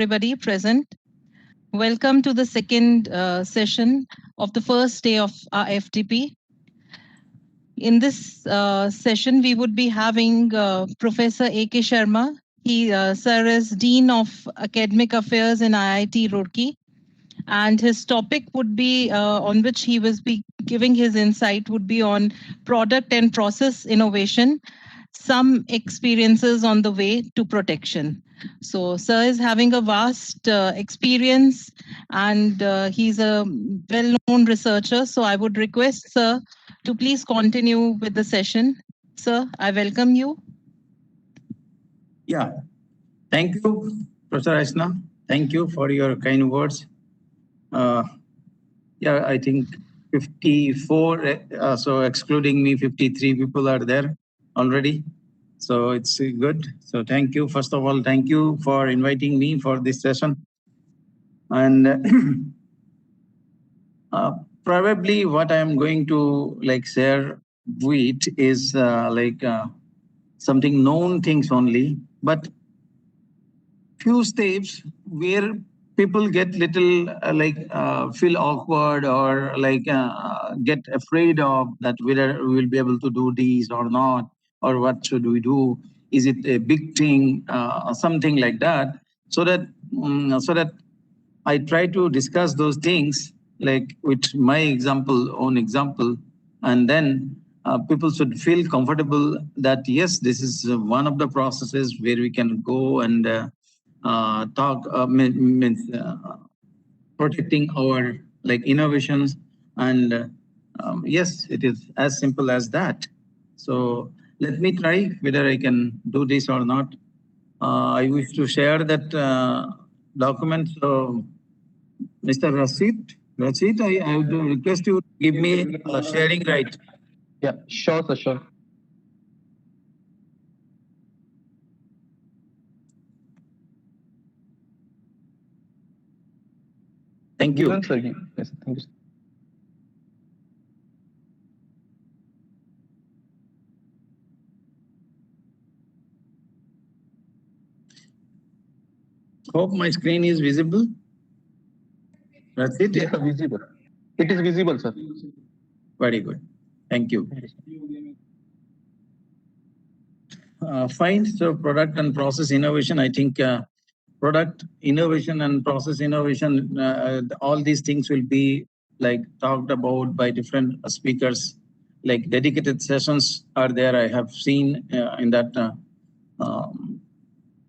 everybody present. Welcome to the second session of the first day of our FDP. In this session, we would be having Professor A.K. Sharma. Sir is Dean of Academic Affairs in IIT Roorkee, and his topic would be on which he was be giving his insight would be on product and process innovation, some experiences on the way to protection. So, Sir is having a vast experience and he's a well known researcher. So, I would request Sir to please continue with the session. Sir, I welcome you. Yeah, thank you, Professor Aishna. Thank you for your kind words. Yeah, I think 54, so excluding me, 53 people are there already. So it's good. So thank you. First of all, thank you for inviting me for this session. And probably what I am going to share with is something known things only, but few steps where people get little feel awkward or get afraid of that whether we will be able to do these or not, or what should we do, is it a big thing, or something like that, so that I try to discuss those things like with my own example, and then people should feel comfortable that yes, this is one of the processes where we can go and talk means protecting our innovations, and yes, it is as simple as that. So let me try whether I can do this or not. I wish to share that document. So Mr. Rashid, I would request you to give me sharing right. Yeah, sure, sir, sure. Thank you. Given, sir. Yes, thank you. Hope my screen is visible. Rashid? Yeah, visible. It is visible, sir. Very good. Thank you. Fine. So product and process innovation, I think product innovation and process innovation, all these things will be talked about by different speakers. Like dedicated sessions are there. I have seen in that um,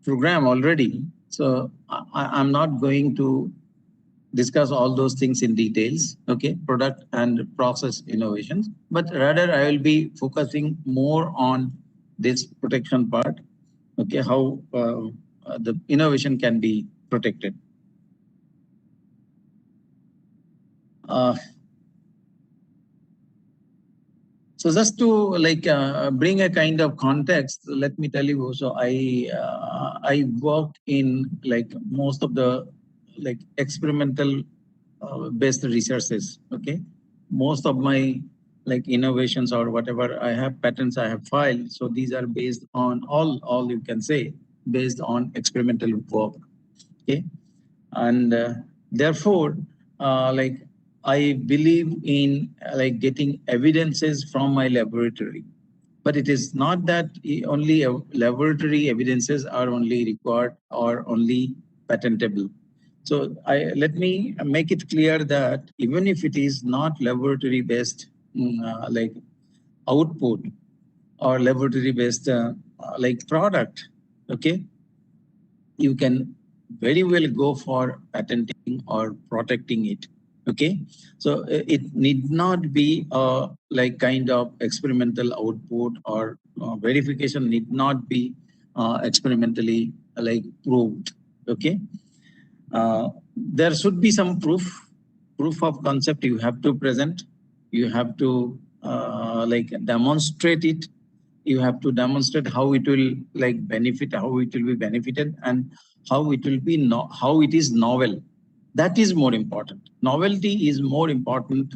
program already. So I'm not going to discuss all those things in details, okay, product and process innovations, but rather I will be focusing more on this protection part, okay, how the innovation can be protected. So just to bring a kind of context, let me tell you. So I worked in most of the experimental based researches. Okay, most of my innovations or whatever I have patents I have filed. So these are based on all you can say based on experimental work. Okay, and therefore I believe in getting evidences from my laboratory, but it is not that only laboratory evidences are only required or only patentable. So let me make it clear that even if it is not laboratory based output or laboratory based product, okay, you can very well go for patenting or protecting it. Okay, so it need not be a kind of experimental output, or verification need not be experimentally proved. Okay, there should be some proof of concept you have to present. You have to demonstrate it. You have to demonstrate how it will benefit, how it will be benefited, and how it will be how it is novel. That is more important. Novelty is more important,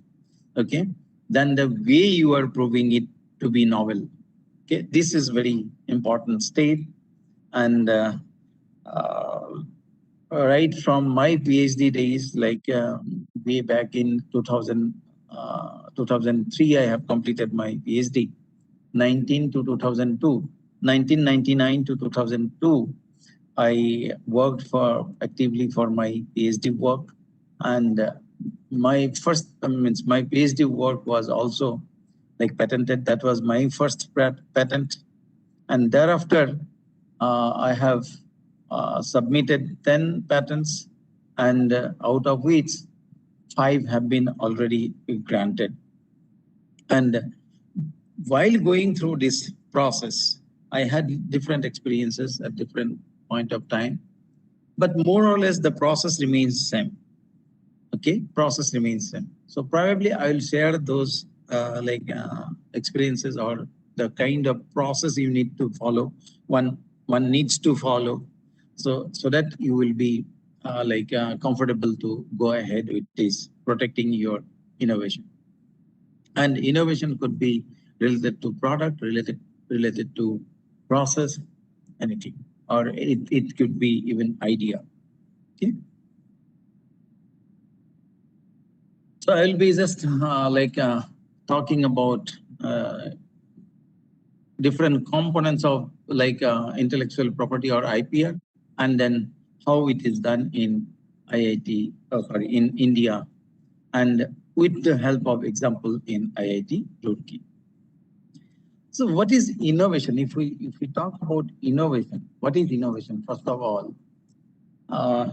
okay, than the way you are proving it to be novel. Okay, this is very important state, and right from my PhD days, like way back in 2003, I have completed my PhD. 19 to 2002, 1999 to 2002, I worked for actively for my PhD work, and my first means my PhD work was also like patented. That was my first patent, and thereafter I have submitted 10 patents, and out of which 5 have been already granted. And while going through this process, I had different experiences at different point of time, but more or less the process remains same. Okay, process remains same. So probably I will share those experiences or the kind of process you need to follow. One needs to follow, so that you will be comfortable to go ahead with this protecting your innovation. And innovation could be related to product, related to process, anything, or it could be even idea. Okay. So I will be just talking about different components of intellectual property or IPR, and then how it is done in IIT, in India, and with the help of example in IIT Roorkee. So what is innovation? If we talk about innovation, what is innovation? First of all, uh,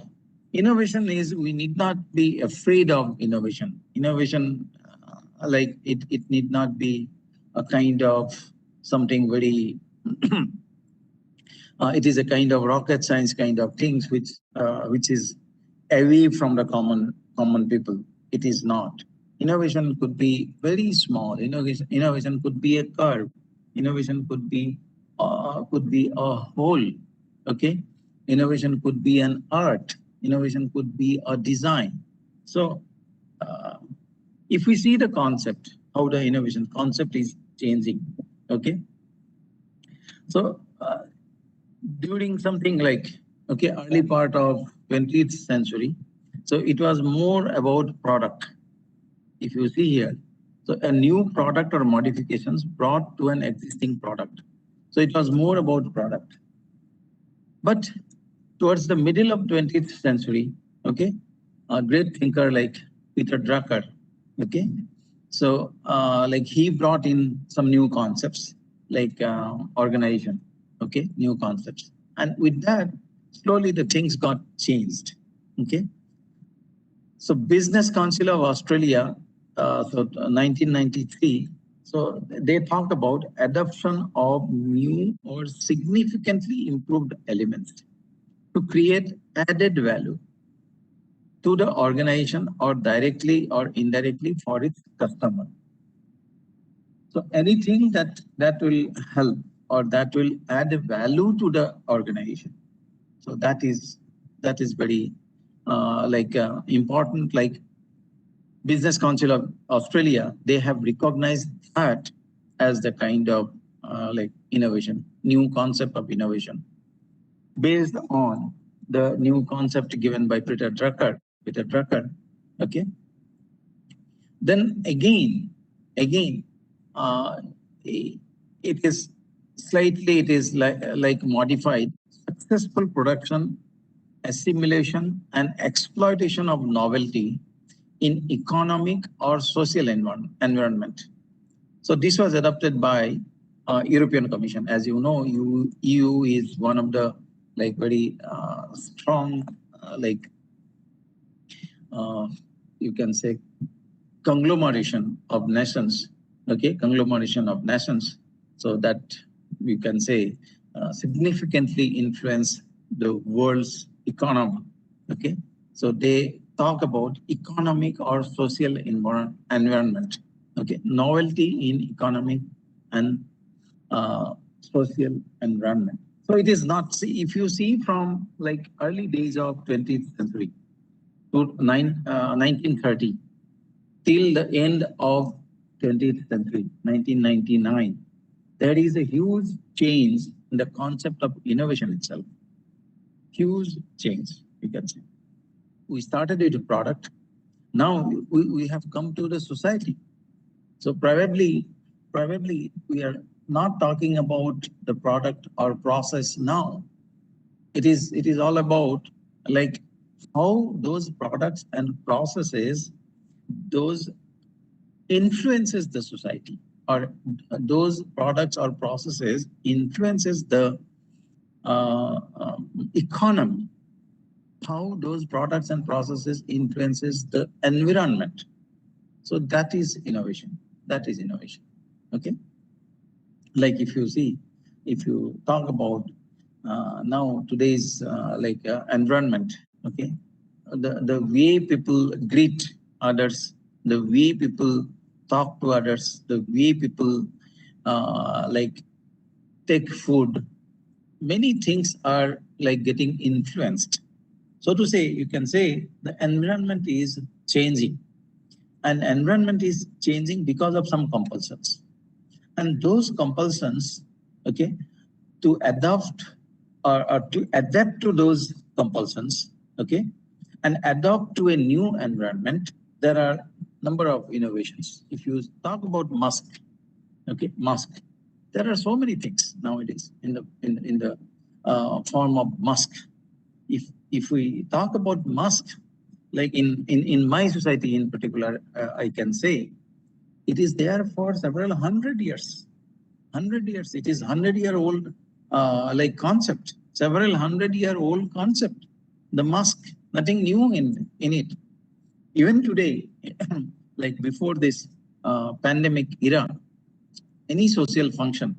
innovation is we need not be afraid of innovation. Innovation, it need not be a kind of something very. It is a kind of rocket science kind of things which is away from the common people. It is not. Innovation could be very small. Innovation could be a curve. Innovation could be a whole. Okay, innovation could be an art. Innovation could be a design. So, uh, if we see the concept, how the innovation concept is changing. Okay, so during something like early part of 20th century, so it was more about product. If you see here, so a new product or modifications brought to an existing product. So it was more about product. But towards the middle of 20th century, okay, a great thinker like Peter Drucker, okay, so he brought in some new concepts like organization, okay, new concepts, and with that, slowly the things got changed, okay. So Business Council of Australia, 1993. So they talked about adoption of new or significantly improved elements to create added value to the organization or directly or indirectly for its customer. So anything that will help or that will add value to the organization. So that is very important. Like Business Council of Australia, they have recognized that as the kind of innovation, new concept of innovation based on the new concept given by Peter Drucker. Okay. Then again, uh, it is slightly like modified. Successful production, assimilation, and exploitation of novelty in economic or social environment. So this was adopted by European Commission. As you know, EU is one of the very strong uh, you can say conglomeration of nations. Okay, conglomeration of nations. So that you can say significantly influence the world's economy. Okay, so they talk about economic or social environment. Okay, novelty in economic and social environment. So it is not. See, if you see from early days of 20th century to 1930 till the end of 20th century, 1999, there is a huge change in the concept of innovation itself. Huge change. you can say. We started with a product. Now we have come to the society. So probably we are not talking about the product or process now. It is all about like how those products and processes, those influences the society, or those products or processes influences the economy, how those products and processes influences the environment. So that is innovation. That is innovation. Okay. Like if you see, if you talk about now today's environment, okay, the way people greet others, the way people talk to others, the way people like take food, many things are like getting influenced. So to say, you can say the environment is changing, and environment is changing because of some compulsions. And those compulsions, okay, to adopt or to adapt to those compulsions, okay, and adopt to a new environment, there are number of innovations. If you talk about mask, okay, mask, there are so many things nowadays in the form of mask. If we talk about mask, like in my society in particular, I can say it is there for several hundred years. 100 years. It is 100-year-old like concept, several 100-year-old concept. The mask, nothing new in it. Even today, like before this pandemic era, any social function,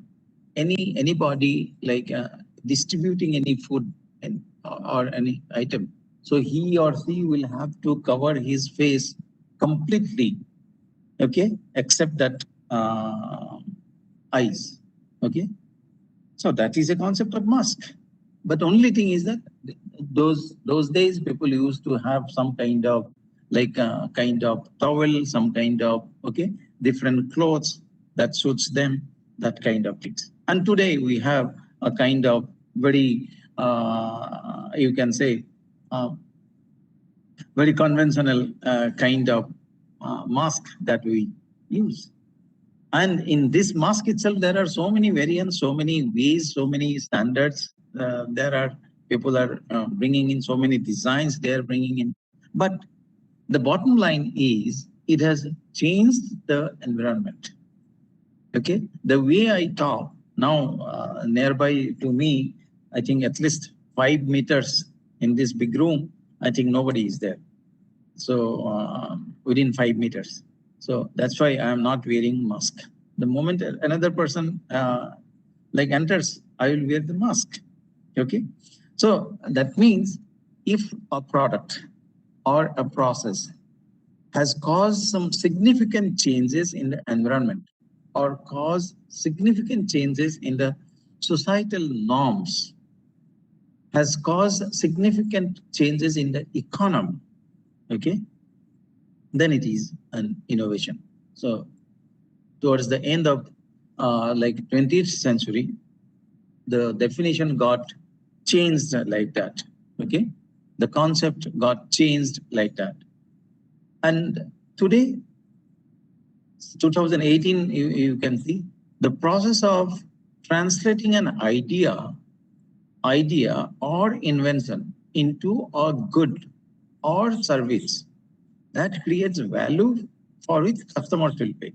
anybody like distributing any food or any item, so he or she will have to cover his face completely, okay, except that eyes, okay. So that is a concept of mask. But only thing is that those days people used to have some kind of like kind of towel, some kind of okay different clothes that suits them, that kind of things. And today we have a kind of very you can say very conventional kind of mask that we use. And in this mask itself, there are so many variants, so many ways, so many standards. There are people are bringing in so many designs they are bringing in. But the bottom line is it has changed the environment. Okay, the way I talk now, nearby to me, I think at least 5 meters in this big room, I think nobody is there. So within 5 meters. So that's why I am not wearing mask. The moment another person like enters, I will wear the mask. Okay. So that means if a product or a process has caused some significant changes in the environment or caused significant changes in the societal norms, has caused significant changes in the economy, okay, then it is an innovation. So towards the end of like 20th century, the definition got changed like that. Okay, the concept got changed like that. And today, 2018, you can see the process of translating an idea or invention into a good or service that creates value for which customers will pay.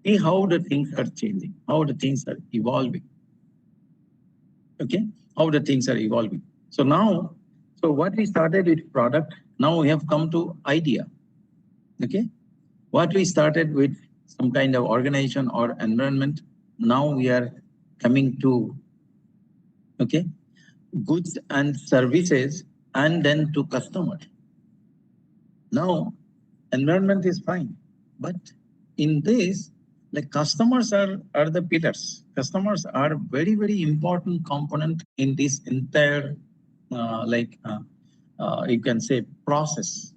See how the things are changing, how the things are evolving. Okay, how the things are evolving. So now, so what we started with product, now we have come to idea. Okay, what we started with some kind of organization or environment, now we are coming to okay goods and services, and then to customer. Now, environment is fine, but in this, like customers are the pillars. Customers are very, very important component in this entire you can say process.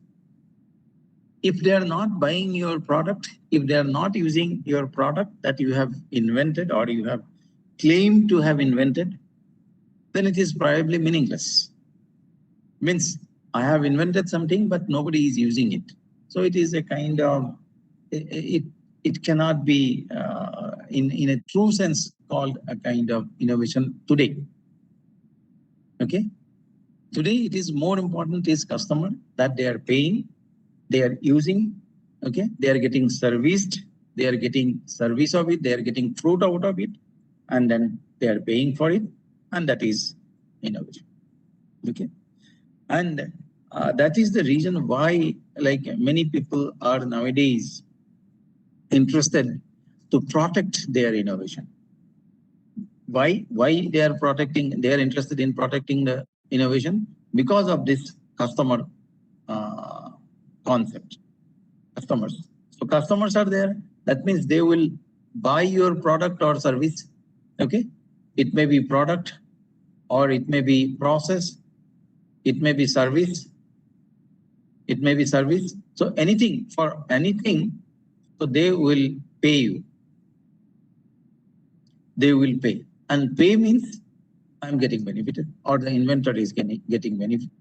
If they are not buying your product, if they are not using your product that you have invented or you have claimed to have invented, then it is probably meaningless. Means I have invented something, but nobody is using it. So it is a kind of, it cannot be in a true sense called a kind of innovation today. Okay. Today it is more important is customer that they are paying, they are using, okay, they are getting serviced, they are getting service of it, they are getting fruit out of it, and then they are paying for it, and that is innovation. Okay. And that is the reason why like many people are nowadays interested to protect their innovation. Why they are protecting, they are interested in protecting the innovation? Because of this customer uh, concept. Customers. So customers are there. That means they will buy your product or service. Okay. It may be product, or it may be process, it may be service, it may be service. So anything, for anything, so they will pay you. They will pay. And pay means I'm getting benefited, or the inventor is getting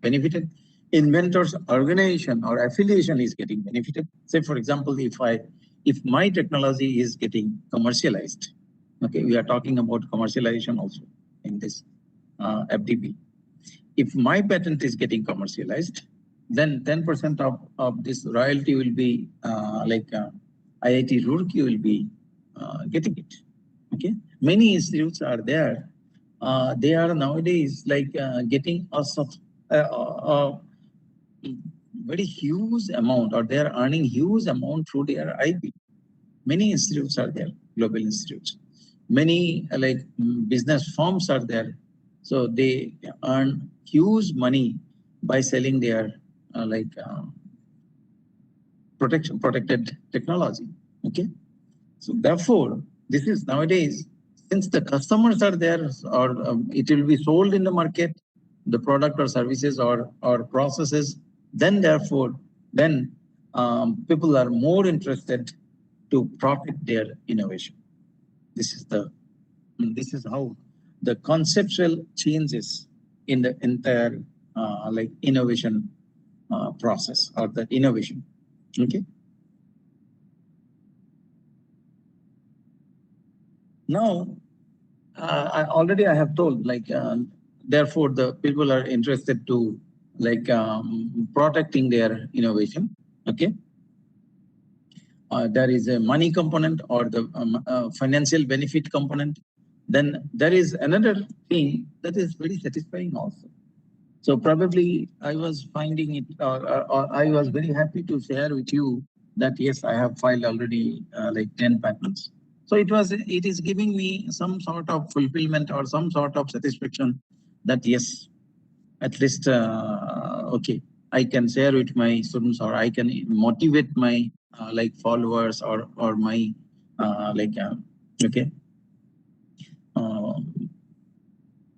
benefited. Inventor's organization or affiliation is getting benefited. Say, for example, if my technology is getting commercialized, okay, we are talking about commercialization also in this FDP. If my patent is getting commercialized, then 10% of this royalty will be IIT Roorkee will be getting it. Okay, many institutes are there. They are nowadays like getting a very huge amount, or they are earning huge amount through their IP. Many institutes are there, global institutes. Many business firms are there. So they earn huge money by selling their protected technology. Okay. So therefore, this is nowadays, since the customers are there, or it will be sold in the market, the product or services or processes, then therefore, then people are more interested to protect their innovation. This is how the conceptual changes in the entire innovation process, or the innovation. Okay. Now, I have told, therefore the people are interested to protecting their innovation. Okay. There is a money component, or the financial benefit component. Then there is another thing that is very satisfying also. So probably I was finding it, or I was very happy to share with you that yes, I have filed already 10 patents. So it is giving me some sort of fulfillment or some sort of satisfaction that yes, at least okay, I can share with my students, or I can motivate my followers, or my okay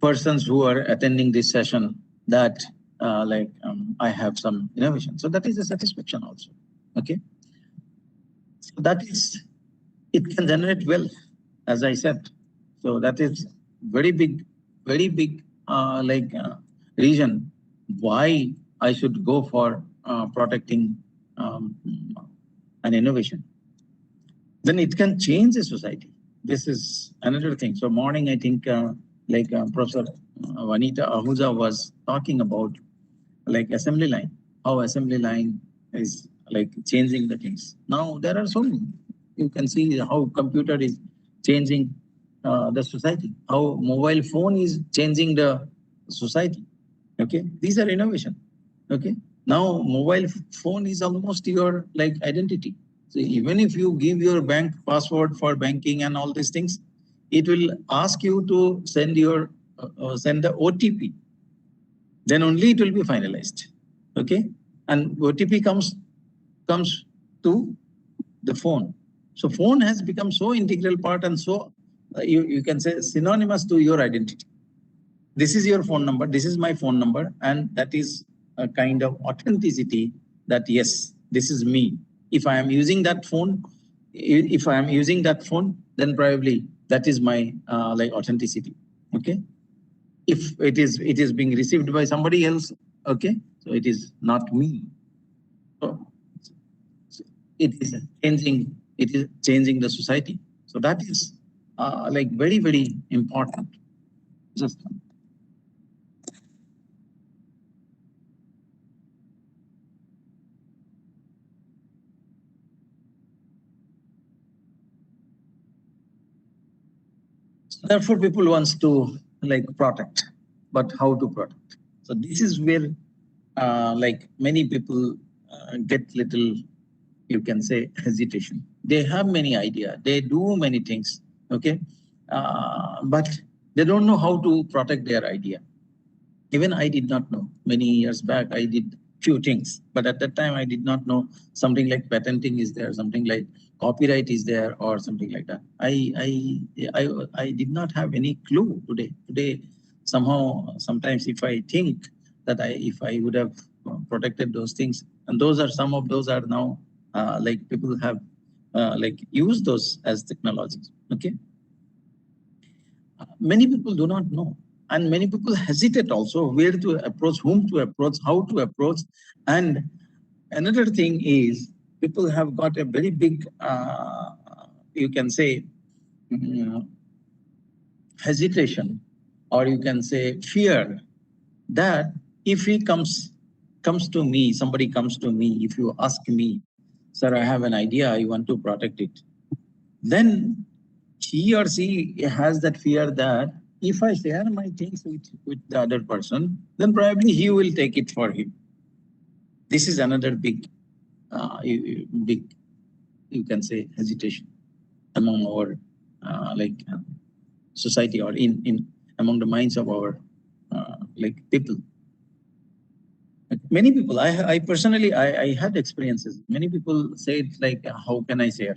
persons who are attending this session, that I have some innovation. So that is a satisfaction also. Okay. So that is, it can generate wealth, as I said. So that is very big reason why I should go for protecting an innovation. Then it can change the society. This is another thing. So morning, I think Professor Vanita Ahuja was talking about assembly line, how assembly line is changing the things. Now there are so many. You can see how computer is changing the society, how mobile phone is changing the society. Okay, these are innovation. Okay, now mobile phone is almost your identity. So even if you give your bank password for banking and all these things, it will ask you to send the OTP. Then only it will be finalized. Okay, and OTP comes to the phone. So phone has become so integral part, and so you can say synonymous to your identity. This is your phone number, this is my phone number, and that is a kind of authenticity that yes, this is me. If I am using that phone, then probably that is my authenticity. Okay. If it is being received by somebody else, Okay, so it is not me. So it is changing. It is changing the society. So that is like very, very important. Just therefore, people wants to like protect, but how to protect? So this is where like many people get little, you can say, hesitation. They have many idea, they do many things, okay, but they don't know how to protect their idea. Even I did not know. Many years back, I did few things, but at that time, I did not know something like patenting is there, something like copyright is there, or something like that. I did not have any clue today. Today, somehow, sometimes if I think that if I would have protected those things, and those are some of those are now like people have like used those as technologies. Okay, many people do not know, and many people hesitate also where to approach, whom to approach, how to approach. And another thing is people have got a very big you can say mm, hesitation, or you can say fear, that if he comes to me, somebody comes to me, if you ask me, sir, I have an idea, I want to protect it, then he or she has that fear that if I share my things with the other person, then probably he will take it for him. This is another big, big, you can say, hesitation among our like society, or in among the minds of our like people. Many people, I personally, I had experiences. Many people say it's like, how can I share?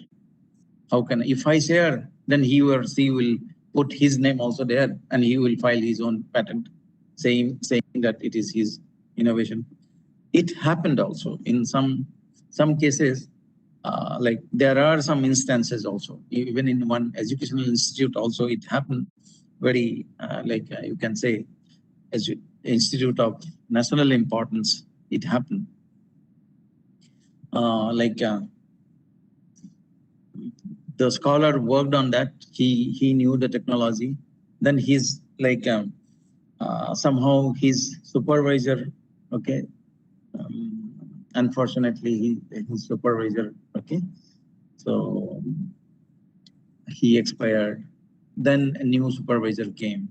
How can, if I share, then he or she will put his name also there, and he will file his own patent, saying that it is his innovation. It happened also in some cases. Like there are some instances also, even in one educational institute also, it happened very like you can say, as institute of national importance, it happened. Like the scholar worked on that. He knew the technology. Then he's like somehow his supervisor, okay. Unfortunately, his supervisor, okay. So he expired. Then a new supervisor came,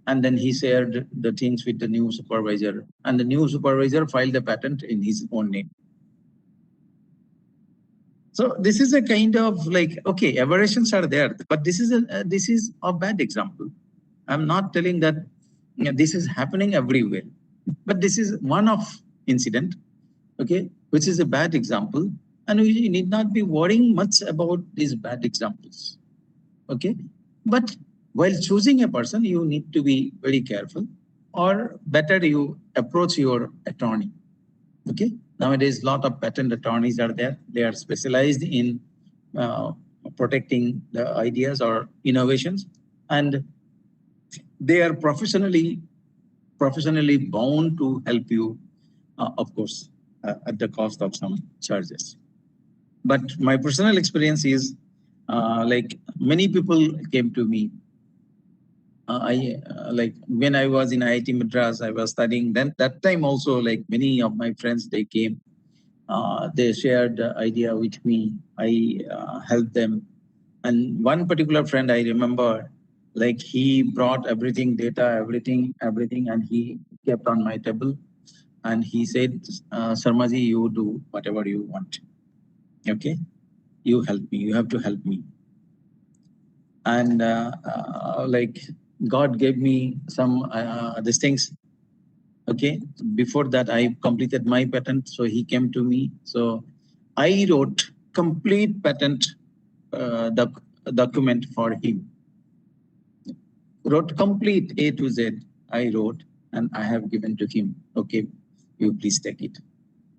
and then he shared the things with the new supervisor, and the new supervisor filed the patent in his own name. So this is a kind of like, okay, aberrations are there, but this is a bad example. I'm not telling that this is happening everywhere, but this is one of incident, okay, which is a bad example, and we need not be worrying much about these bad examples, okay. But while choosing a person, you need to be very careful, or better you approach your attorney, okay. Nowadays, a lot of patent attorneys are there. They are specialized in uh, protecting the ideas or innovations, and they are professionally bound to help you, of course, at the cost of some charges. But my personal experience is like many people came to me. I like when I was in IIT Madras, I was studying. Then that time also, like many of my friends, they came. They shared the idea with me. I helped them. And one particular friend I remember, like he brought everything, data, everything, and he kept on my table. And he said, Sarmaji, you do whatever you want. Okay, you help me. You have to help me. And like God gave me some these things. Okay, before that I completed my patent, so he came to me. So I wrote complete patent document for him. Wrote complete A to Z. I wrote and I have given to him. Okay, you please take it,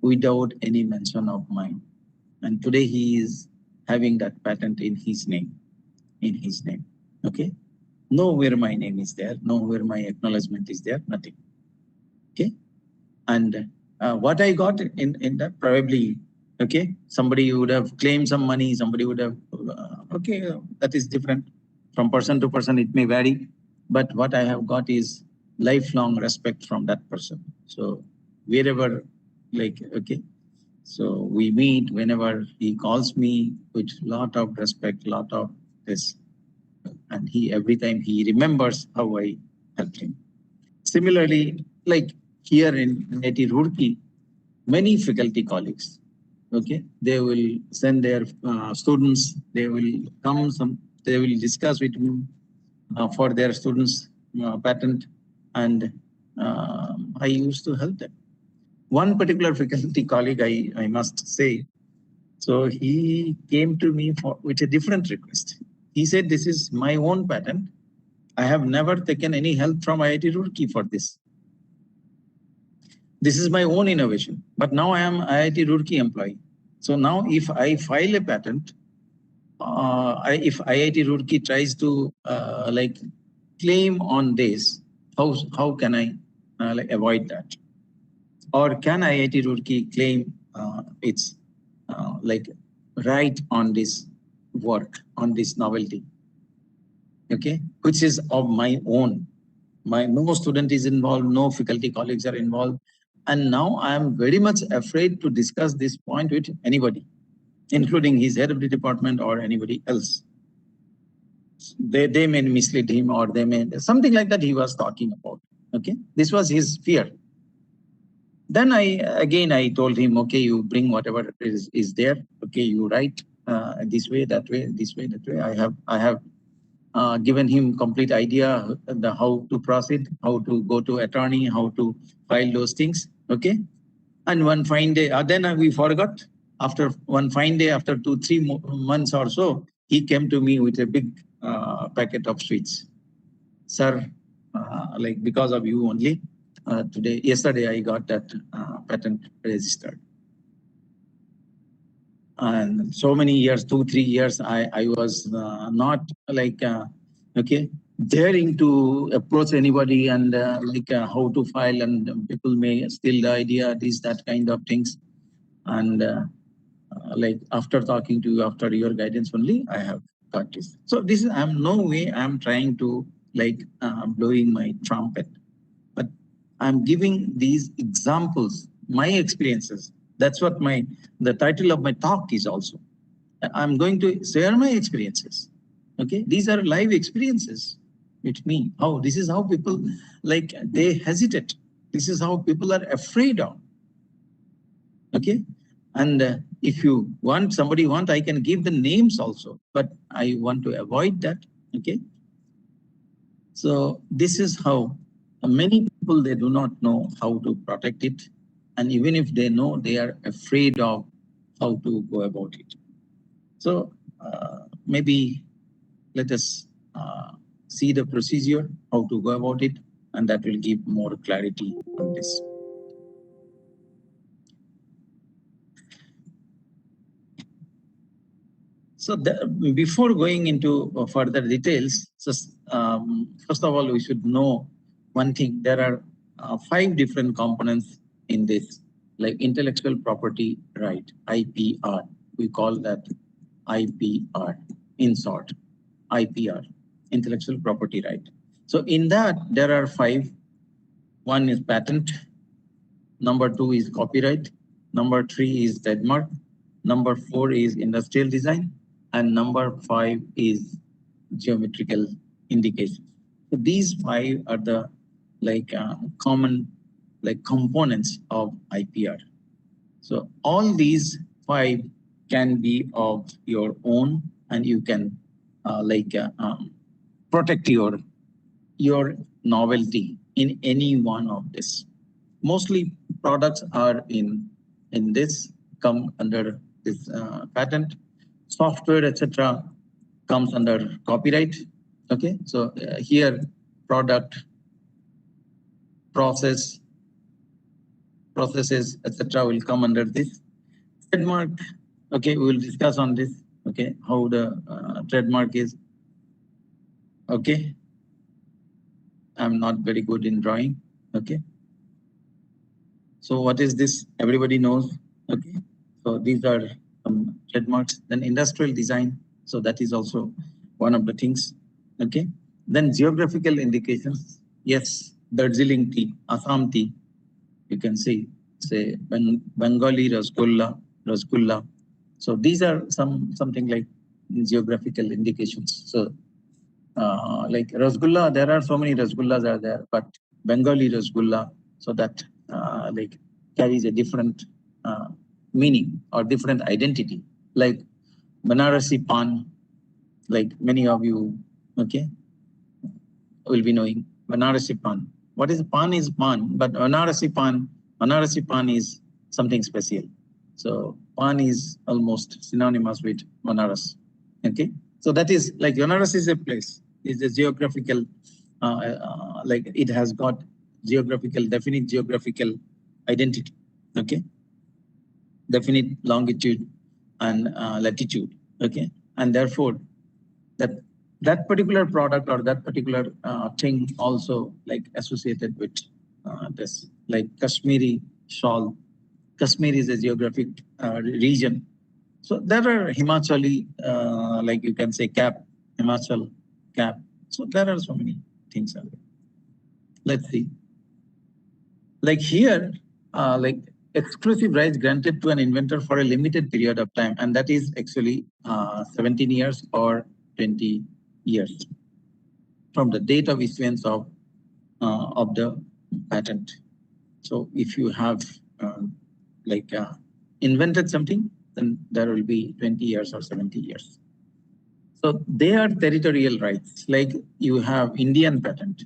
without any mention of mine. And today he is having that patent in his name. In his name. Okay. Nowhere my name is there. Nowhere my acknowledgement is there. Nothing. Okay. And what I got in that, probably, okay, somebody would have claimed some money, somebody would have, okay, that is different. From person to person, it may vary. But what I have got is lifelong respect from that person. So wherever, like, okay, so we meet whenever he calls me with lot of respect, lot of this. And he, every time he remembers how I helped him. Similarly, like here in IIT Roorkee, many faculty colleagues, okay, they will send their students, they will come, they will discuss with me for their students' patent, and I used to help them. One particular faculty colleague, I must say, so he came to me with a different request. He said, "This is my own patent. I have never taken any help from IIT Roorkee for this. This is my own innovation. But now I am IIT Roorkee employee. So now if I file a patent, if IIT Roorkee tries to like claim on this, how can I like avoid that? Or can IIT Roorkee claim its like right on this work, on this novelty, okay, which is of my own. No student is involved, no faculty colleagues are involved. And now I am very much afraid to discuss this point with anybody, including his head of the department or anybody else. They may mislead him, or they may, something like that he was talking about. Okay, this was his fear. Then I told him, okay, you bring whatever is there. Okay, you write this way, that way, this way, that way. I have given him complete idea how to proceed, how to go to attorney, how to file those things. Okay, and one fine day, then we forgot. After one fine day, after 2-3 months or so, he came to me with a big packet of sweets. Sir, like because of you only, yesterday I got that patent registered. And so many years, 2-3 years, I was not like okay, daring to approach anybody and like how to file, and people may steal the idea, these that kind of things. And like after talking to you, after your guidance only, I have got this. So this is, I'm no way I'm trying to like blowing my trumpet, but I'm giving these examples, my experiences. That's what the title of my talk is also. I'm going to share my experiences. Okay, these are live experiences with me. How this is how people like they hesitate. This is how people are afraid of. Okay, and if you want, somebody want, I can give the names also, but I want to avoid that. Okay, so this is how many people, they do not know how to protect it, and even if they know, they are afraid of how to go about it. So maybe let us see the procedure, how to go about it, and that will give more clarity on this. So before going into further details, just, first of all, we should know one thing. There are 5 different components in this, like intellectual property right, IPR. We call that IPR in short, IPR, intellectual property right. So in that, there are 5. One is patent. Number 2 is copyright. Number 3 is trademark. Number 4 is industrial design. And number 5 is geometrical indications. So these 5 are the like common like components of IPR. So all these 5 can be of your own, and you can protect your novelty in any one of this. Mostly products are in this, come under this patent. Software, etc., comes under copyright. Okay, so here product, processes, etc., will come under this. Trademark, okay, we will discuss on this. Okay, how the trademark is. Okay, I'm not very good in drawing. Okay, So what is this? Everybody knows. Okay. So these are trademarks. Then industrial design. So that is also one of the things. Okay. Then geographical indications. Yes, Darjeeling tea, Assam tea. You can see, say Bengali Rasgulla. So these are something like geographical indications. So like Rasgulla, there are so many Rasgullas are there, but Bengali Rasgulla, so that like carries a different meaning or different identity. Like Banarasi Pan, like many of you, okay, will be knowing Banarasi Pan. What is pan is pan, but Banarasi Pan is something special. So pan is almost synonymous with Banaras. Okay, so that is like Banaras is a place, is a geographical, like it has got definite geographical identity. Okay, definite longitude and latitude. Okay, and therefore that particular product or that particular thing also like associated with this, like Kashmiri shawl. Kashmir is a geographic region. So there are Himachali, like you can say cap, Himachal cap. So there are so many things. Let's see. Like here, like exclusive rights granted to an inventor for a limited period of time, and that is actually 17 years or 20 years from the date of issuance of the patent. So if you have like invented something, then there will be 20 years or 70 years. So they are territorial rights. Like you have Indian patent.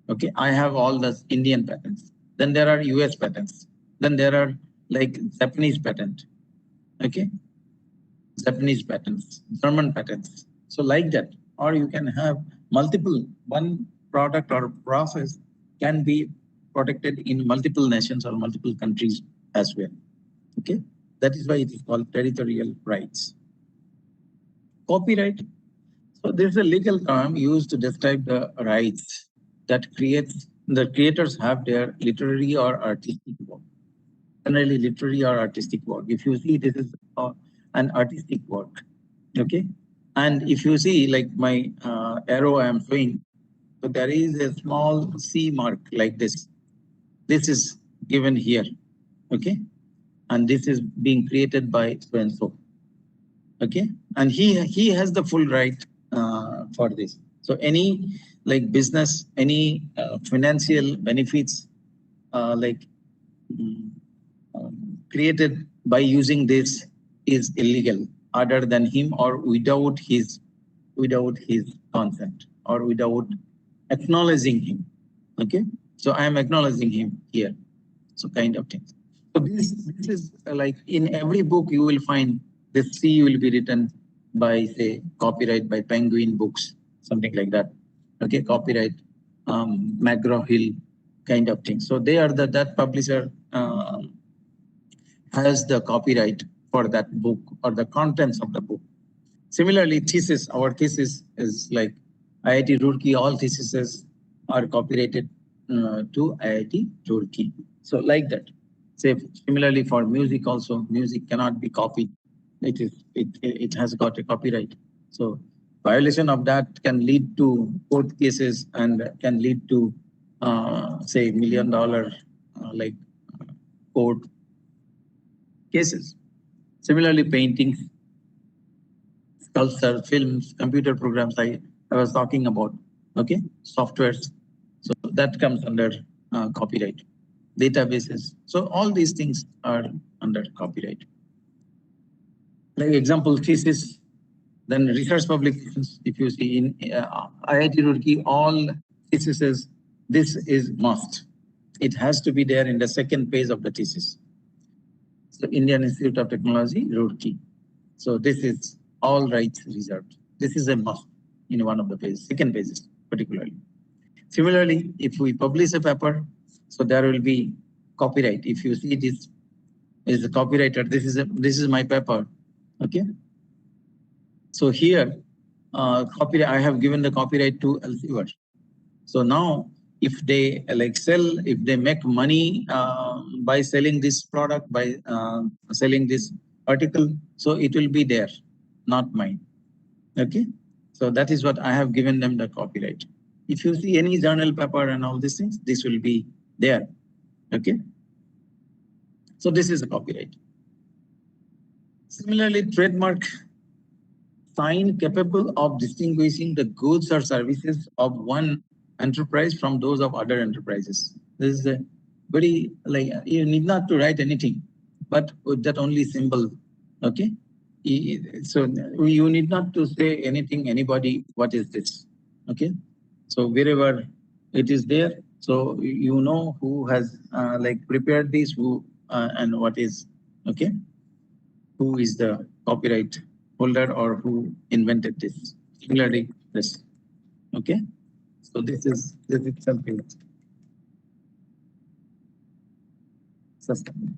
Okay, I have all the Indian patents. Then there are US patents. Then there are like Japanese patent. Okay, Japanese patents, German patents. So like that, or you can have multiple, one product or process can be protected in multiple nations or multiple countries as well. Okay, that is why it is called territorial rights. Copyright. So there's a legal term used to describe the rights that the creators have their literary or artistic work. Generally literary or artistic work. If you see, this is an artistic work. Okay. And if you see like my arrow I am showing, so there is a small C mark like this. This is given here. Okay. And this is being created by so and so. Okay. And he has the full right for this. So any like business, any financial benefits like created by using this is illegal other than him or without his consent or without acknowledging him. Okay, so I am acknowledging him here. So kind of things. So this is like in every book you will find this C will be written by say copyright by Penguin Books, something like that. Okay, copyright McGraw-Hill kind of thing. So they are that publisher has the copyright for that book or the contents of the book. Similarly, thesis, our thesis is like IIT Roorkee, all theses are copyrighted to IIT Roorkee. So like that. Say similarly for music also, music cannot be copied. It has got a copyright. So violation of that can lead to court cases and can lead to say $1 million like court cases. Similarly, paintings, sculpture, films, computer programs I was talking about, okay, softwares. So that comes under copyright, databases. So all these things are under copyright. Like example, thesis, then research publications. If you see in IIT Roorkee, all theses, this is must. It has to be there in the second page of the thesis. So Indian Institute of Technology, Roorkee. So this is all rights reserved. This is a must in one of the pages, second pages particularly. Similarly, if we publish a paper, so there will be copyright. If you see this is the copywriter, this is my paper. Okay. So here, copyright, I have given the copyright to Elsevier. So now if they like sell, if they make money by selling this product, by selling this article, so it will be there, not mine. Okay, so that is what I have given them the copyright. If you see any journal paper and all these things, this will be there. Okay, so this is a copyright. Similarly, trademark sign capable of distinguishing the goods or services of one enterprise from those of other enterprises. This is a very, like, you need not to write anything, but with that only symbol. Okay, so you need not to say anything, anybody, what is this? Okay, so wherever it is there, so you know who has like prepared this, who and what is. Okay, who is the copyright holder or who invented this. Similarly, this. Okay, so this is something sustainable.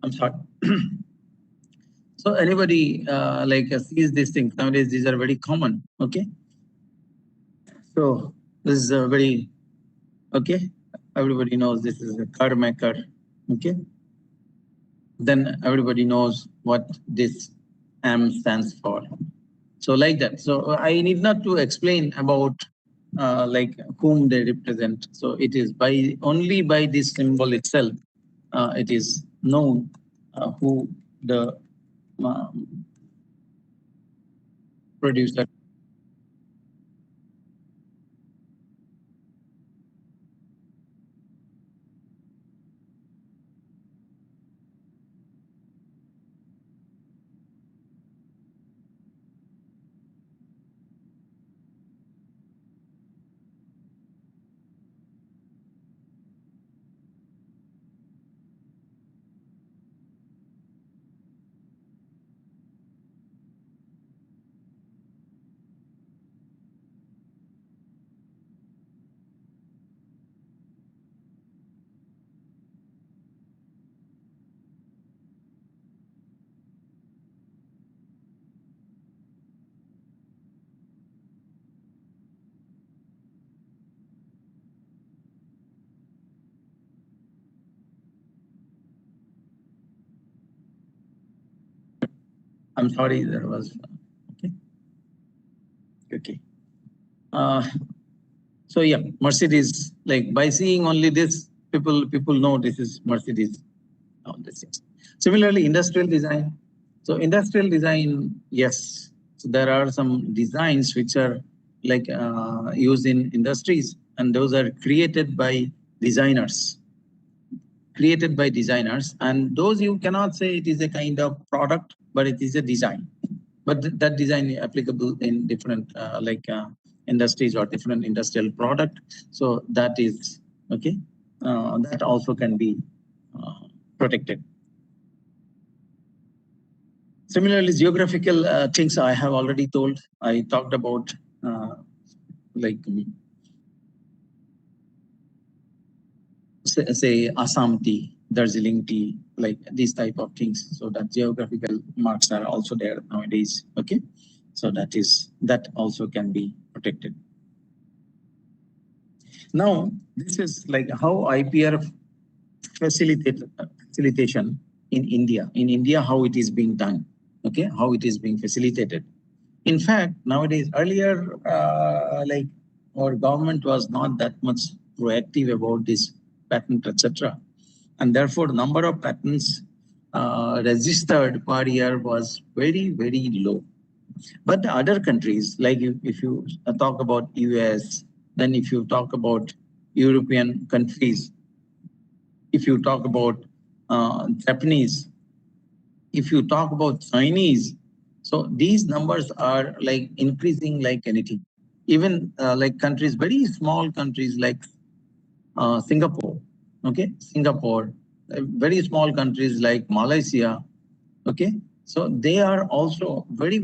I'm sorry. So anybody like sees these things nowadays? These are very common. Okay, so this is a very okay. Everybody knows this is a card maker. Okay, then everybody knows what this M stands for. So like that. So I need not to explain about like whom they represent. So it is by only by this symbol itself, it is known who the producer. I'm sorry, there was okay. Okay. So yeah, Mercedes. Like by seeing only this, people know this is Mercedes. All this things. Similarly, industrial design. So industrial design, yes. So there are some designs which are like used in industries, and those are created by designers. Created by designers, and those you cannot say it is a kind of product, but it is a design. But that design is applicable in different like industries or different industrial product. So that is okay. That also can be protected. Similarly, geographical things I have already told. I talked about like say Assam tea, Darjeeling tea, like these type of things. So that geographical marks are also there nowadays. Okay, so that also can be protected. Now this is like how IPR facilitation in India. In India, how it is being done. Okay, how it is being facilitated. In fact, nowadays, earlier, like our government was not that much proactive about this patent, etc. And therefore, number of patents registered per year was very, very low. But the other countries, like if you talk about US, then if you talk about European countries, if you talk about Japanese, if you talk about Chinese, so these numbers are like increasing like anything. even like countries, very small countries like Singapore, okay, Singapore, very small countries like Malaysia, okay. So they are also very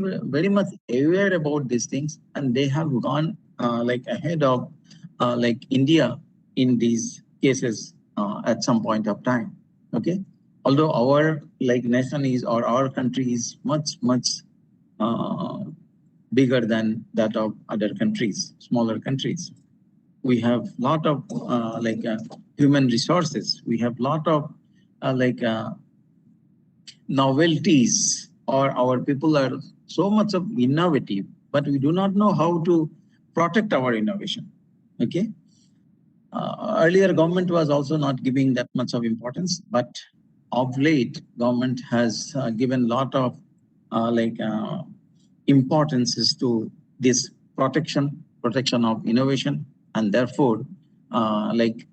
much aware about these things, and they have gone like ahead of like India in these cases at some point of time, okay. Although our like nation is, or our country is much uh, bigger than that of other countries, smaller countries. We have lot of human resources. We have lot of like novelties, or our people are so much of innovative, but we do not know how to protect our innovation. Okay. Earlier, government was also not giving that much of importance, but of late, government has given lot of importances to this protection of innovation, and therefore, like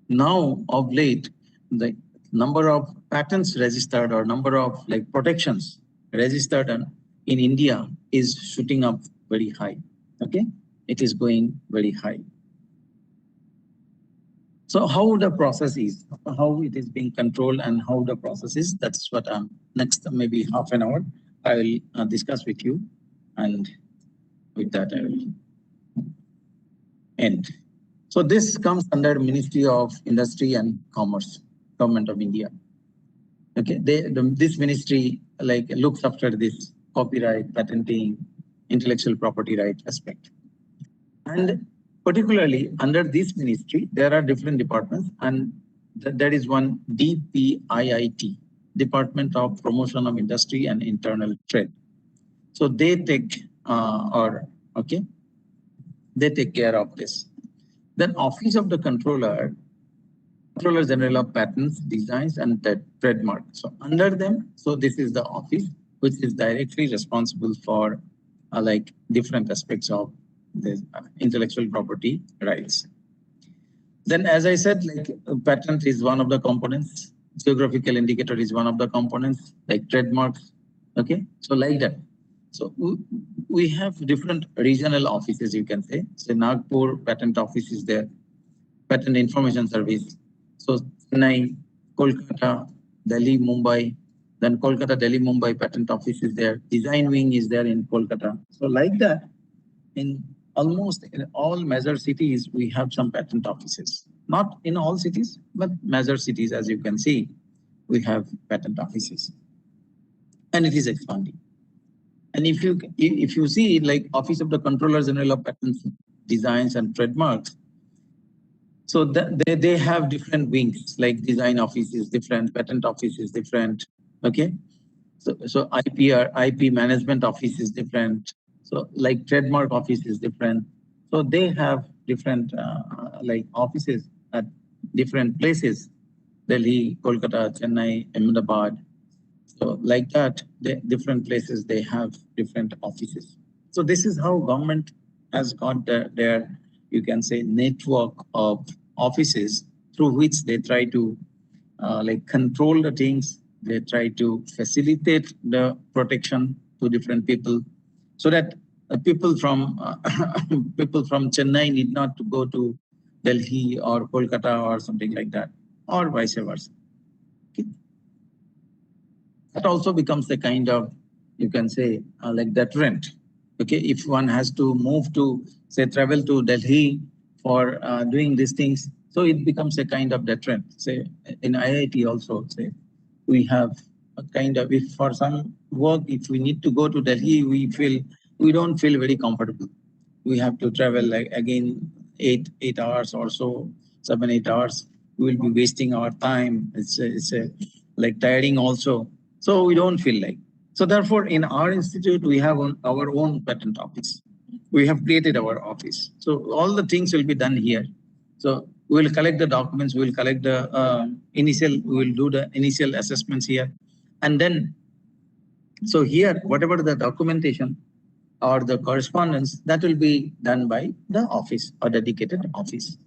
now of late, the number of patents registered, or number of like protections registered in India is shooting up very high. Okay, it is going very high. So how the process is, how it is being controlled, and how the process is, that's what next maybe half an hour I will discuss with you, and with that I will end. So this comes under Ministry of Industry and Commerce, Government of India. Okay, this ministry like looks after this copyright, patenting, intellectual property right aspect. And particularly under this ministry, there are different departments, and there is one DPIIT, Department of Promotion of Industry and Internal Trade. So they take they take care of this. Then Office of the Controller General of Patents, Designs, and Trademark. So under them, so this is the office which is directly responsible for like different aspects of the intellectual property rights. Then, as I said, like patent is one of the components. Geographical indicator is one of the components, like trademarks. Okay, so like that. So we have different regional offices, you can say. So Nagpur Patent Office is there, Patent Information Service. So Chennai, Kolkata, Delhi, Mumbai. Then Kolkata, Delhi, Mumbai Patent Office is there. Design Wing is there in Kolkata. So like that, in almost in all major cities, we have some patent offices. Not in all cities, but major cities, as you can see, we have patent offices. And it is expanding. And if you see like Office of the Controller General of Patents, Designs and Trademarks, so they have different wings, like design office is different, patent office is different. Okay. So IP management office is different. So like trademark office is different. So they have different like offices at different places, Delhi, Kolkata, Chennai, Ahmedabad. So like that, different places, they have different offices. So this is how government has got their, you can say, network of offices through which they try to like control the things. They try to facilitate the protection to different people, so that people from people from Chennai need not to go to Delhi or Kolkata or something like that, or vice versa. Okay. That also becomes a kind of, you can say, like deterrent. Okay, if one has to move to, say, travel to Delhi for doing these things, so it becomes a kind of deterrent. Say in IIT also, say we have a kind of, if for some work, if we need to go to Delhi, we don't feel very comfortable. We have to travel like again 8 hours or so, 7 8 hours. We will be wasting our time. It's a like tiring also. So we don't feel like. So therefore, in our institute, we have our own patent office. We have created our office. So all the things will be done here. So we will collect the documents. We will collect the we will do the initial assessments here, and then so here, whatever the documentation or the correspondence, that will be done by the office or dedicated office.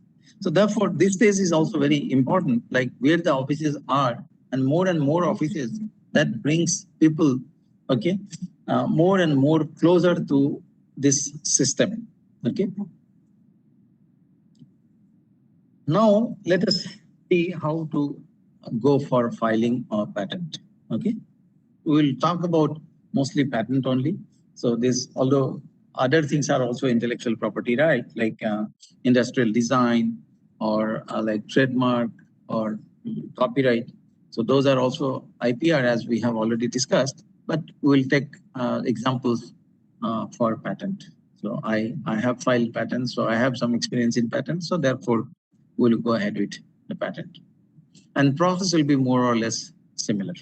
So therefore, this stage is also very important, like where the offices are, and more offices, that brings people, okay, more and more closer to this system. Okay. Now let us see how to go for filing a patent. Okay. We will talk about mostly patent only. So this, although other things are also intellectual property, right? Like industrial design or like trademark or copyright. So those are also IPR, as we have already discussed, but we'll take examples for patent. So I have filed patents, so I have some experience in patents. So therefore, we'll go ahead with the patent. And process will be more or less similar.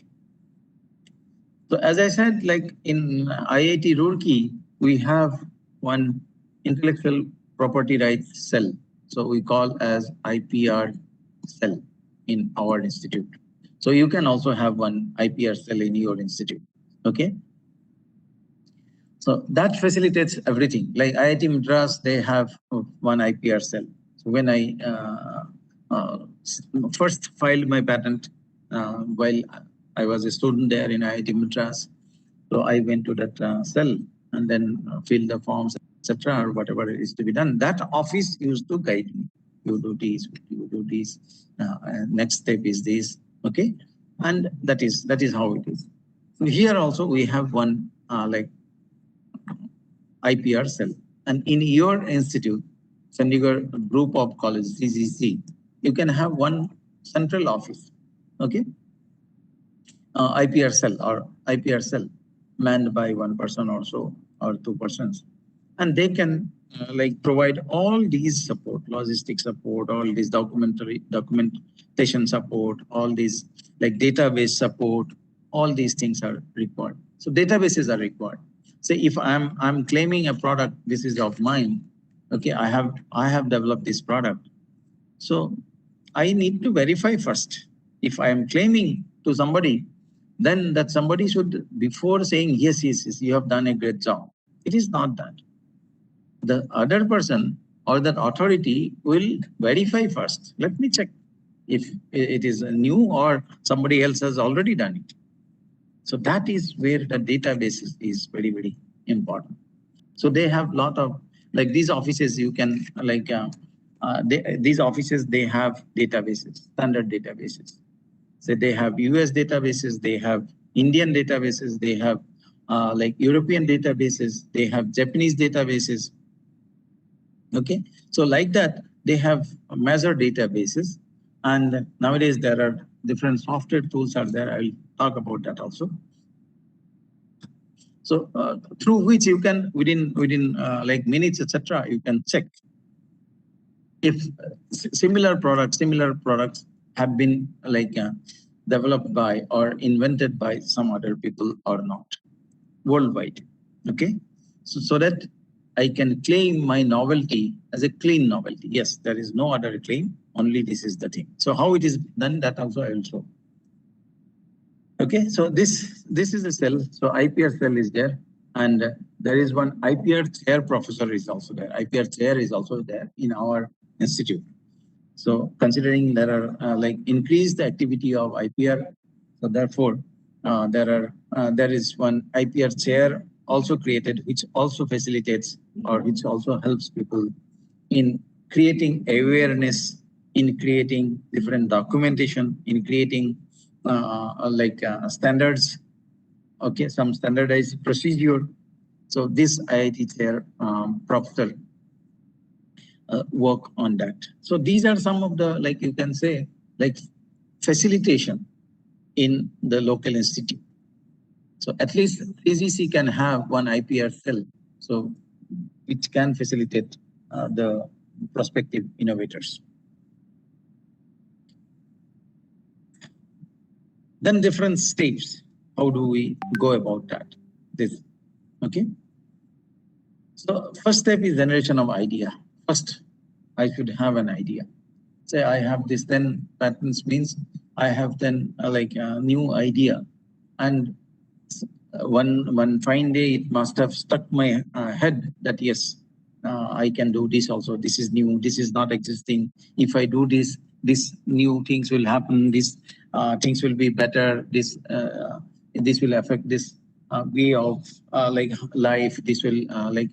So as I said, like in IIT Roorkee, we have one intellectual property rights cell. So we call as IPR cell in our institute. So you can also have one IPR cell in your institute. Okay. So that facilitates everything. Like IIT Madras, they have one IPR cell. So when I first filed my patent while I was a student there in IIT Madras, so I went to that cell and then fill the forms, etc., or whatever is to be done. That office used to guide me. You do this, you do this. Next step is this. Okay, and that is how it is. So here also we have one like IPR cell, and in your institute, Chandigarh Group of Colleges (CGC), you can have one central office. Okay, IPR cell manned by one person or so or two persons, and they can like provide all these support, logistic support, all these documentation support, all these like database support. All these things are required. So databases are required. Say if I'm claiming a product, this is of mine. Okay, I have developed this product. So I need to verify first. If I am claiming to somebody, then that somebody should, before saying yes, you have done a great job. It is not that. The other person or that authority will verify first. Let me check if it is new or somebody else has already done it. So that is where the database is very, very important. So they have a lot of, like these offices, you can like, these offices, they have databases, standard databases. So they have US databases, they have Indian databases, they have like European databases, they have Japanese databases. Okay, so like that, they have major databases. And nowadays there are different software tools are there. I'll talk about that also. So through which you can within like minutes, etc., you can check if similar products have been like developed by or invented by some other people or not worldwide. Okay, so that I can claim my novelty as a clean novelty. Yes, there is no other claim, only this is the thing. So how it is done, that also I will show. Okay, so this is a cell. So IPR cell is there, and there is one IPR chair professor is also there. IPR chair is also there in our institute. So considering there are like increased activity of IPR, so therefore there is one IPR chair also created, which also facilitates or which also helps people in creating awareness, in creating different documentation, in creating like standards. Okay, some standardized procedure. So this IIT chair professor work on that. So these are some of the, like you can say, like facilitation in the local institute. So at least CGC can have one IPR cell, so which can facilitate the prospective innovators. Then different steps. How do we go about that? This, okay. So first step is generation of idea. First, I should have an idea. Say I have this, then patents means I have then like a new idea, and one fine day it must have stuck my head that yes, I can do this also. This is new. This is not existing. If I do this, this new things will happen. These things will be better. This will affect this way of like life. This will like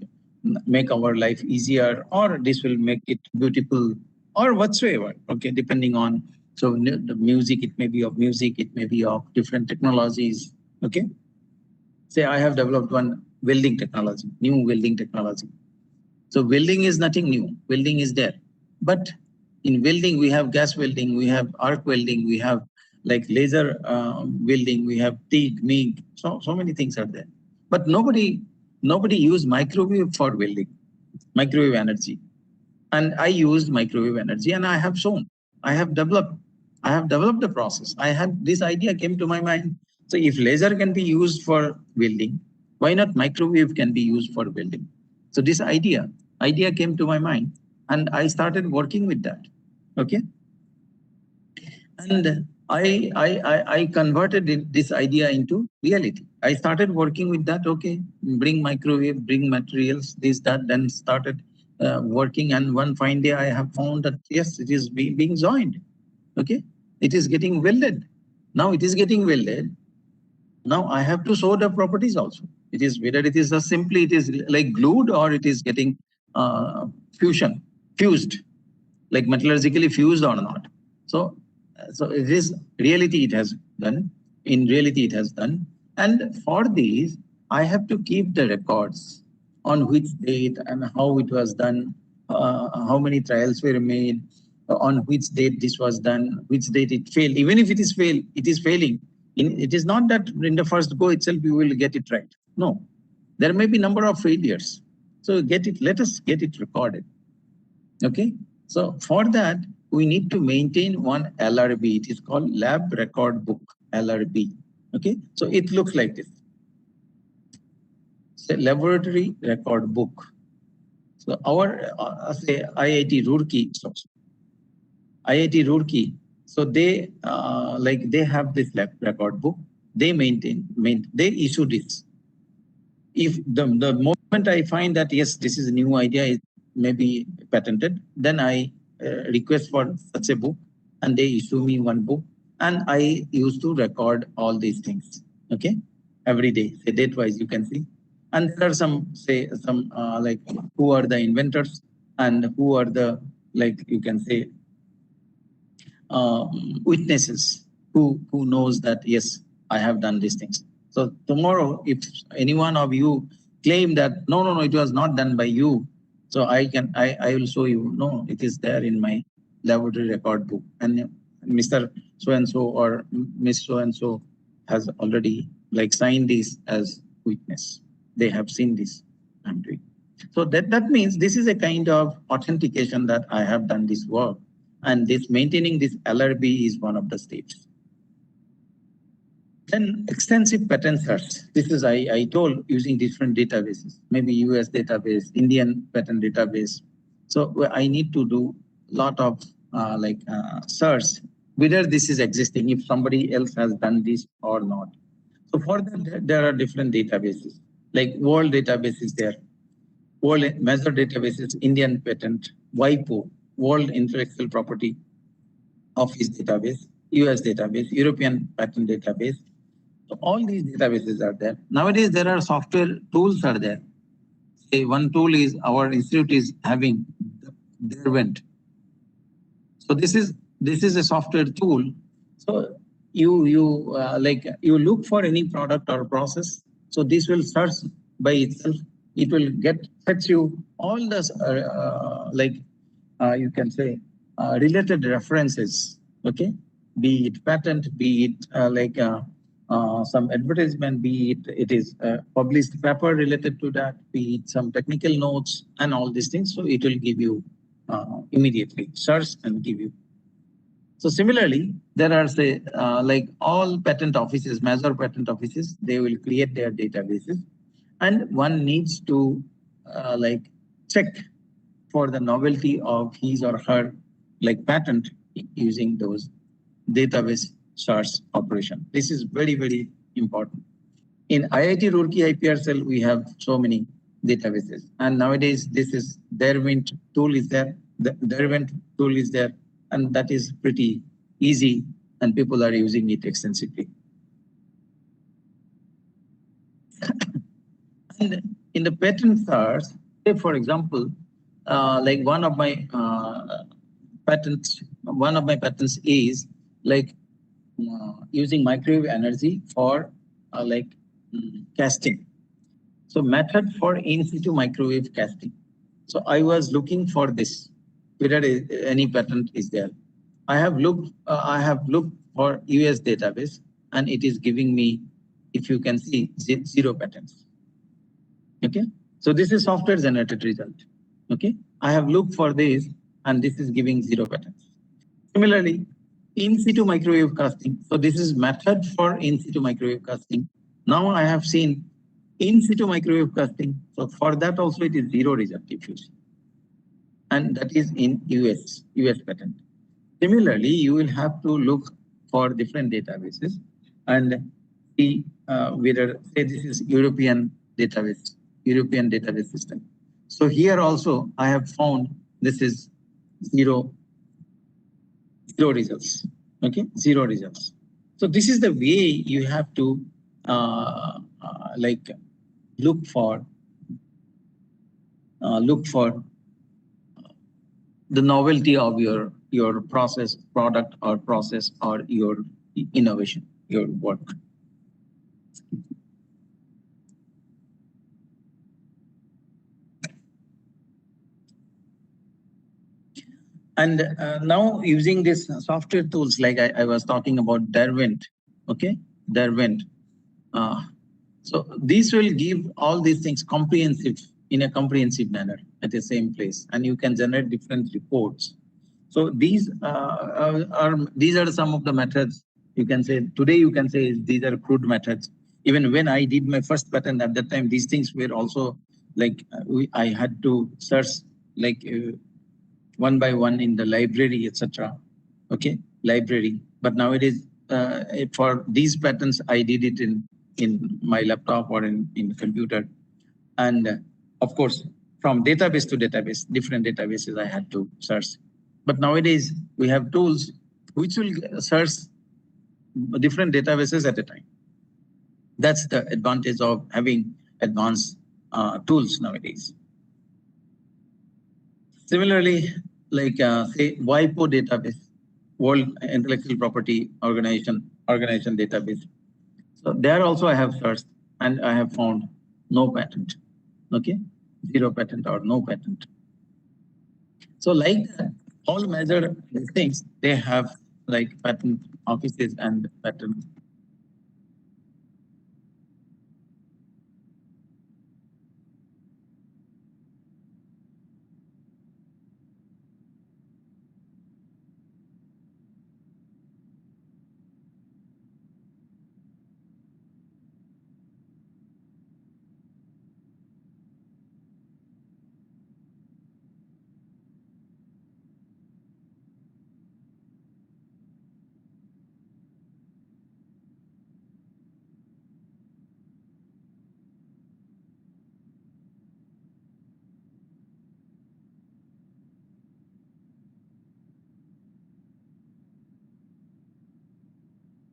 make our life easier, or this will make it beautiful, or whatsoever. Okay, depending on, so the music, it may be of music, it may be of different technologies. Okay, say I have developed one welding technology, new welding technology. So welding is nothing new. Welding is there, but in welding we have gas welding, we have arc welding, we have like laser welding, we have TIG, MIG. So many things are there, but nobody use microwave for welding, microwave energy. And I used microwave energy, and I have shown, I have developed the process. I had this idea came to my mind. So if laser can be used for welding, why not microwave can be used for welding? So this idea came to my mind, and I started working with that. Okay, and I converted this idea into reality. I started working with that. Okay, bring microwave, bring materials, this, that, then started working. And one fine day I have found that yes, it is being joined. Okay, it is getting welded. Now it is getting welded. Now I have to show the properties also. It is whether it is just simply it is like glued, or it is getting fused, like metallurgically fused or not. So it is reality it has done. In reality it has done. And for these, I have to keep the records on which date and how it was done, how many trials were made, on which date this was done, which date it failed. Even if it is failing. It is not that in the first go itself you will get it right. No, there may be number of failures. So let us get it recorded. Okay, so for that, we need to maintain one LRB. It is called Lab Record Book, LRB. Okay, so it looks like this. It's a laboratory record book. So our say IIT Roorkee, so they they have this lab record book. They they issue this. If the moment I find that yes, this is a new idea, it may be patented, then I request for such a book, and they issue me one book, and I used to record all these things. Okay, every day, say date wise, you can see, and there are some like who are the inventors and who are the you can say witnesses who knows that yes, I have done these things. So tomorrow, if any one of you claim that no, it was not done by you, so I will show you. No, it is there in my laboratory record book, and Mr. So and so or Miss So and so has already signed this as witness. They have seen this I'm doing. So that means this is a kind of authentication that I have done this work. And this maintaining this LRB is one of the steps. Then extensive patent search. This is I told using different databases, maybe US database, Indian patent database. So I need to do a lot of search whether this is existing, if somebody else has done this or not. So for that, there are different databases, like world database is there. World Major Databases, Indian Patent, WIPO, World Intellectual Property Office Database, US Database, European Patent Database. So all these databases are there. Nowadays, there are software tools are there. Say one tool is our institute is having Derwent. So this is a software tool. So you look for any product or process. So this will search by itself. It will fetch you all the you can say related references. Okay, be it patent, be it some advertisement, be it is published paper related to that, be it some technical notes and all these things. So it will give you immediately search and give you. So similarly, there are say all patent offices, major patent offices, they will create their databases, and one needs to check for the novelty of his or her patent using those database search operation. This is very, very important. In IIT Roorkee IPR cell, we have so many databases, and nowadays this is Derwent tool is there. The Derwent tool is there, and that is pretty easy, and people are using it extensively. And in the patent search, say for example, like one of my patents is like using microwave energy for like casting. So method for in situ microwave casting. So I was looking for this, whether any patent is there. I have looked for US database, and it is giving me, if you can see, zero patents. Okay, so this is software generated result. Okay, I have looked for this, and this is giving zero patents. Similarly, in situ microwave casting. So this is method for in situ microwave casting. Now I have seen in situ microwave casting. So for that also it is zero result, if you see, and that is in US patent. Similarly, you will have to look for different databases and see whether, say, this is European database system. So here also I have found this is zero results. Okay, zero results. So this is the way you have to like look for the novelty of your process, product or process, or your innovation, your work. And now using this software tools, like I was talking about Derwent, okay, Derwent. So these will give all these things in a comprehensive manner at the same place, and you can generate different reports. So these are some of the methods. You can say today, you can say these are crude methods. Even when I did my first patent at that time, these things were also like I had to search like one by one in the library, etc. Okay, library. But nowadays, for these patents, I did it in my laptop or in computer, and of course, from database to database, different databases I had to search. But nowadays, we have tools which will search different databases at a time. That's the advantage of having advanced tools nowadays. Similarly, like say WIPO database, World Intellectual Property Organization database. So there also I have searched and I have found no patent. Okay, zero patent or no patent. So like that, all major things, they have like patent offices and patent.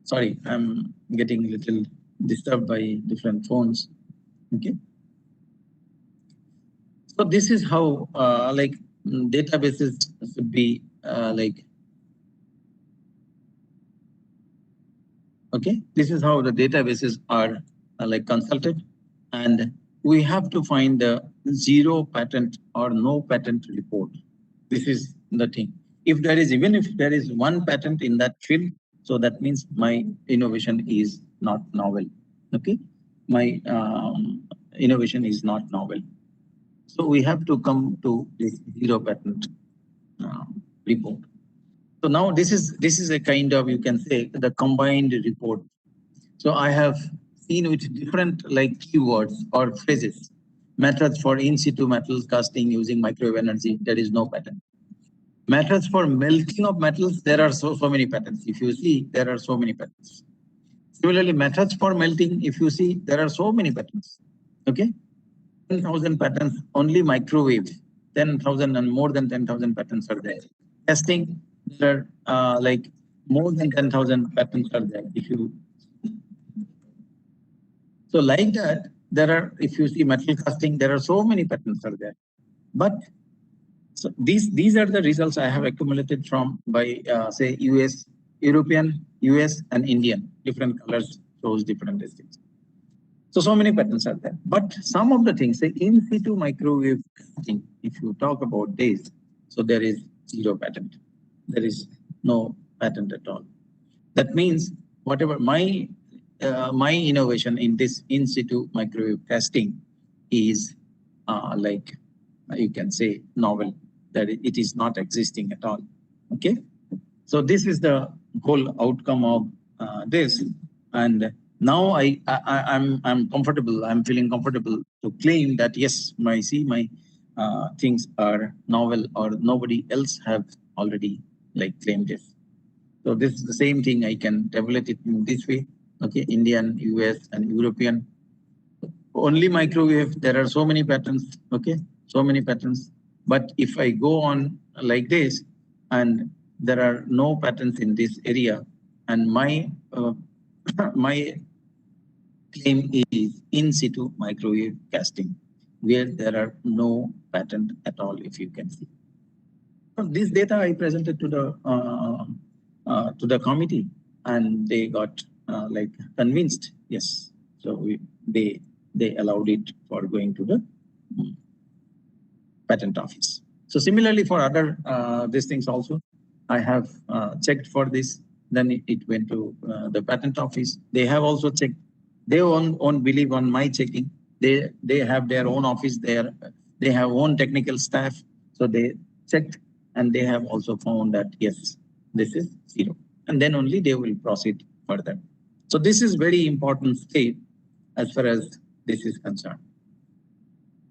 Sorry, I'm getting a little disturbed by different phones. Okay. So this is how like databases should be like. Okay, this is how the databases are like consulted, and we have to find the zero patent or no patent report. This is the thing. If there is, even if there is one patent in that field, so that means my innovation is not novel. Okay, my innovation is not novel. So we have to come to this zero patent report. So now this is a kind of, you can say, the combined report. So I have seen with different like keywords or phrases, methods for in situ metal casting using microwave energy, there is no patent. Methods for melting of metals, there are so many patents. If you see, there are so many patents. Similarly, methods for melting, if you see, there are so many patents. Okay, 10,000 patents, only microwave, 10,000 and more than 10,000 patents are there. Testing, there are like more than 10,000 patents are there. If you so like that, there are, if you see metal casting, there are so many patents are there. But so these are the results I have accumulated from by say US, European, US, and Indian. Different colors shows different districts. So many patterns are there. But some of the things, say in situ microwave testing, if you talk about this, so there is zero patent. There is no patent at all. That means whatever my innovation in this in situ microwave testing is like you can say novel, that it is not existing at all. Okay, so this is the whole outcome of this, and now I'm comfortable. I'm feeling comfortable to claim that yes, my things are novel, or nobody else have already like claimed this. So this is the same thing. I can develop it in this way. Okay, Indian, US, and European. Only microwave. There are so many patterns. Okay, so many patterns. But if I go on like this, and there are no patterns in this area, and my my claim is in situ microwave casting, where there are no patent at all. If you can see. This data I presented to the committee, and they got like convinced. Yes, so they allowed it for going to the patent office. So similarly for other these things also, I have checked for this. Then it went to the patent office. They have also checked. They own believe on my checking. They have their own office there. They have own technical staff. So they checked, and they have also found that yes, this is zero. And then only they will proceed further. So this is very important step as far as this is concerned.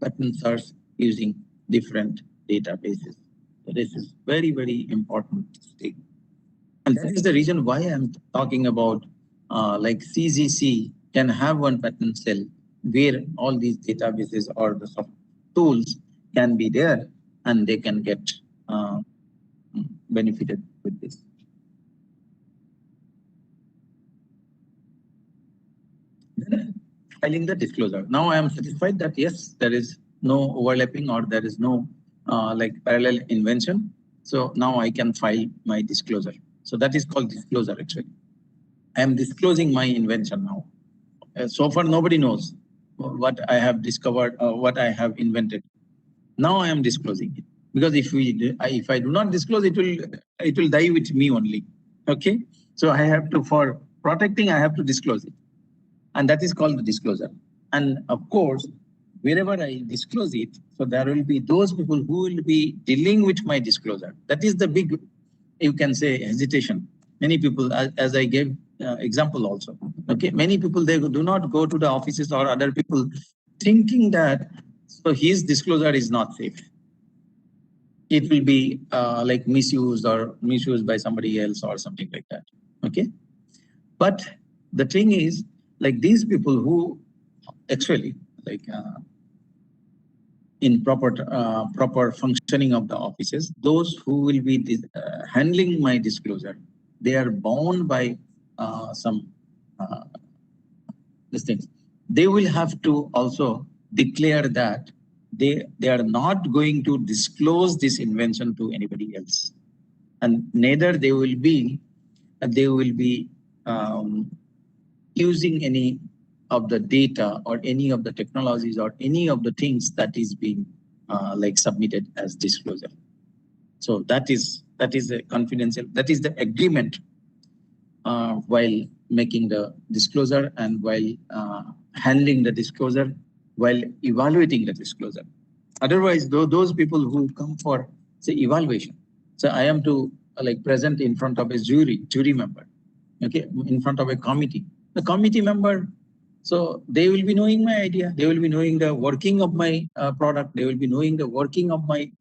Patents are using different databases. So this is very, very important step. And that is the reason why I'm talking about like CGC can have one patent cell where all these databases or the soft tools can be there, and they can get benefited with this. Then filing the disclosure. Now I am satisfied that yes, there is no overlapping, or there is no like parallel invention. So now I can file my disclosure. So that is called disclosure actually. I am disclosing my invention now. So far nobody knows what I have discovered or what I have invented. Now I am disclosing it, because if I do not disclose, it will die with me only. Okay, so I have to, for protecting, I have to disclose it, and that is called the disclosure. And of course, wherever I disclose it, so there will be those people who will be dealing with my disclosure. That is the big, you can say, hesitation. Many people, as I gave example also. Okay, many people, they do not go to the offices or other people thinking that so his disclosure is not safe. It will be like misused by somebody else or something like that. Okay, but the thing is, like these people who actually like in proper functioning of the offices, those who will be handling my disclosure, they are bound by some these things. They will have to also declare that they are not going to disclose this invention to anybody else, and neither they will be using any of the data or any of the technologies or any of the things that is being like submitted as disclosure. So that is a confidential, that is the agreement while making the disclosure and while handling the disclosure, while evaluating the disclosure. Otherwise, those people who come for say evaluation, so I am to like present in front of a jury member, okay, in front of a committee. The committee member, so they will be knowing my idea. They will be knowing the working of my product. They will be knowing the working of my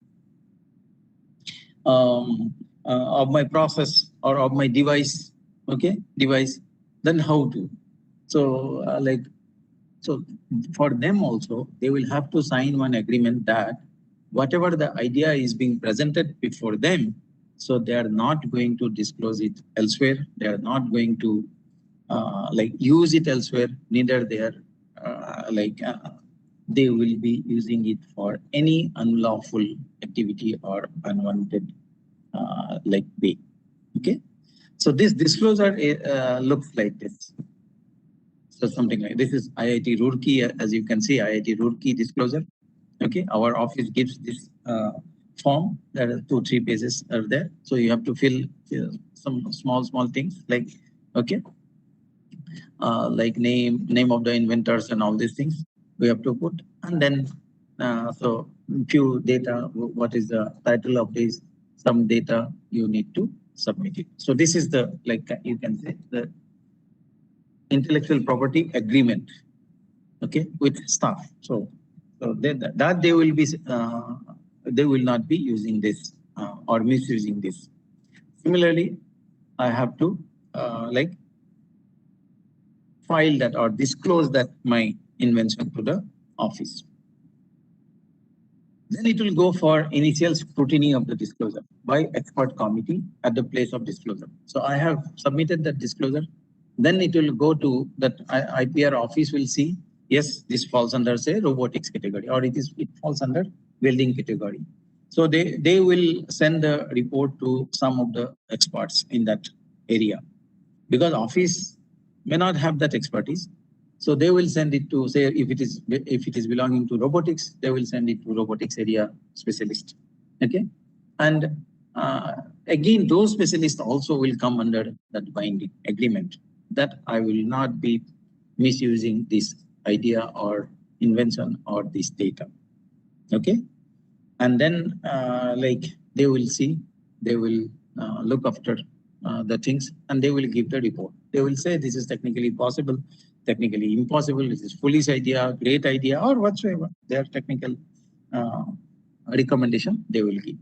process or of my device. Okay, device. Then how to? So so for them also, they will have to sign one agreement that whatever the idea is being presented before them, so they are not going to disclose it elsewhere. They are not going to like use it elsewhere. Neither they are they will be using it for any unlawful activity or unwanted like way. Okay, so this disclosure looks like this. So something like this is IIT Roorkee, as you can see, IIT Roorkee disclosure. Okay, our office gives this form. There are 2-3 pages are there, so you have to fill some small things like, okay, like name of the inventors and all these things we have to put, and then so few data, what is the title of this, some data you need to submit it. So this is the, like you can say, the intellectual property agreement, okay, with staff. So that they will not be using this or misusing this. Similarly, I have to like file that or disclose that my invention to the office. Then it will go for initial scrutiny of the disclosure by expert committee at the place of disclosure. So I have submitted that disclosure. Then it will go to that IPR office will see, yes, this falls under say robotics category, or it falls under welding category. So they will send the report to some of the experts in that area, because office may not have that expertise. So they will send it to, say, if it is belonging to robotics, they will send it to robotics area specialist. Okay, and again, those specialists also will come under that binding agreement that I will not be misusing this idea or invention or this data. Okay, and then like they will see, they will look after the things, and they will give the report. They will say this is technically possible, technically impossible, this is foolish idea, great idea, or whatsoever their technical uh, recommendation they will give.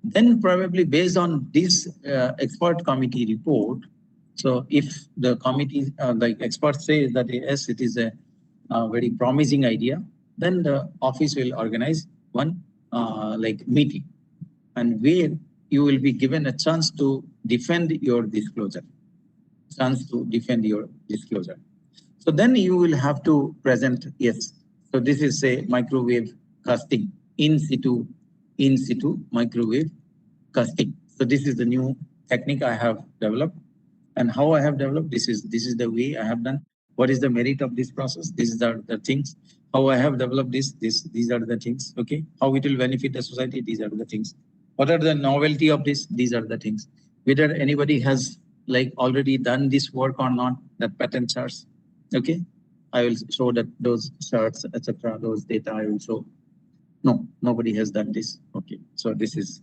Then probably based on this expert committee report, so if the committee, like experts say that yes, it is a very promising idea, then the office will organize one like meeting, and where you will be given a chance to defend your disclosure, So then you will have to present, yes. So this is a microwave casting, in situ microwave casting. So this is the new technique I have developed, and how I have developed this is the way I have done. What is the merit of this process? These are the things. How I have developed these are the things. Okay, how it will benefit the society? These are the things. What are the novelty of this? These are the things. Whether anybody has like already done this work or not, that patent charts. Okay, I will show that those charts, etc. Those data I will show. No, nobody has done this. Okay, so this is.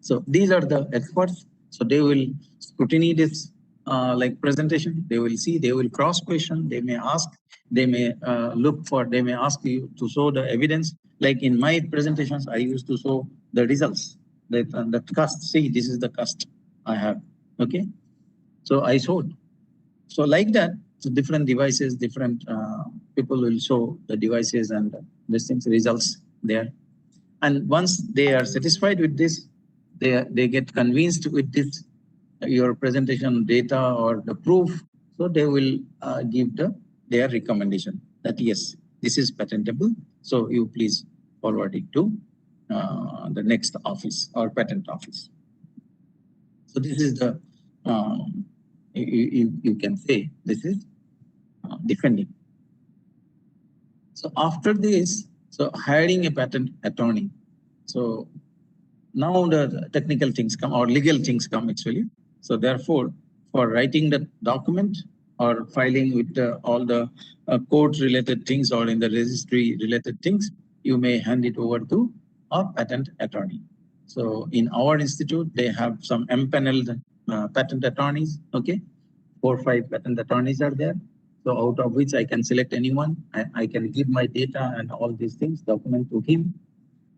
So these are the experts. So they will scrutiny this like presentation. They will see, they will cross question, they may ask, they may look for, they may ask you to show the evidence. Like in my presentations, I used to show the results, that cost. See, this is the cost I have. Okay, so I showed. So like that, so different devices, different people will show the devices and these things, results there. And once they are satisfied with this, they get convinced with this your presentation data or the proof. So they will give their recommendation that yes, this is patentable. So you please forward it to the next office or patent office. So this is the you can say this is defending. So after this, so hiring a patent attorney. So now the technical things come or legal things come actually. So therefore, for writing the document or filing with all the court related things or in the registry related things, you may hand it over to a patent attorney. So in our institute, they have some empaneled patent attorneys. Okay, 4 or 5 patent attorneys are there. So out of which I can select anyone. I can give my data and all these things, document to him,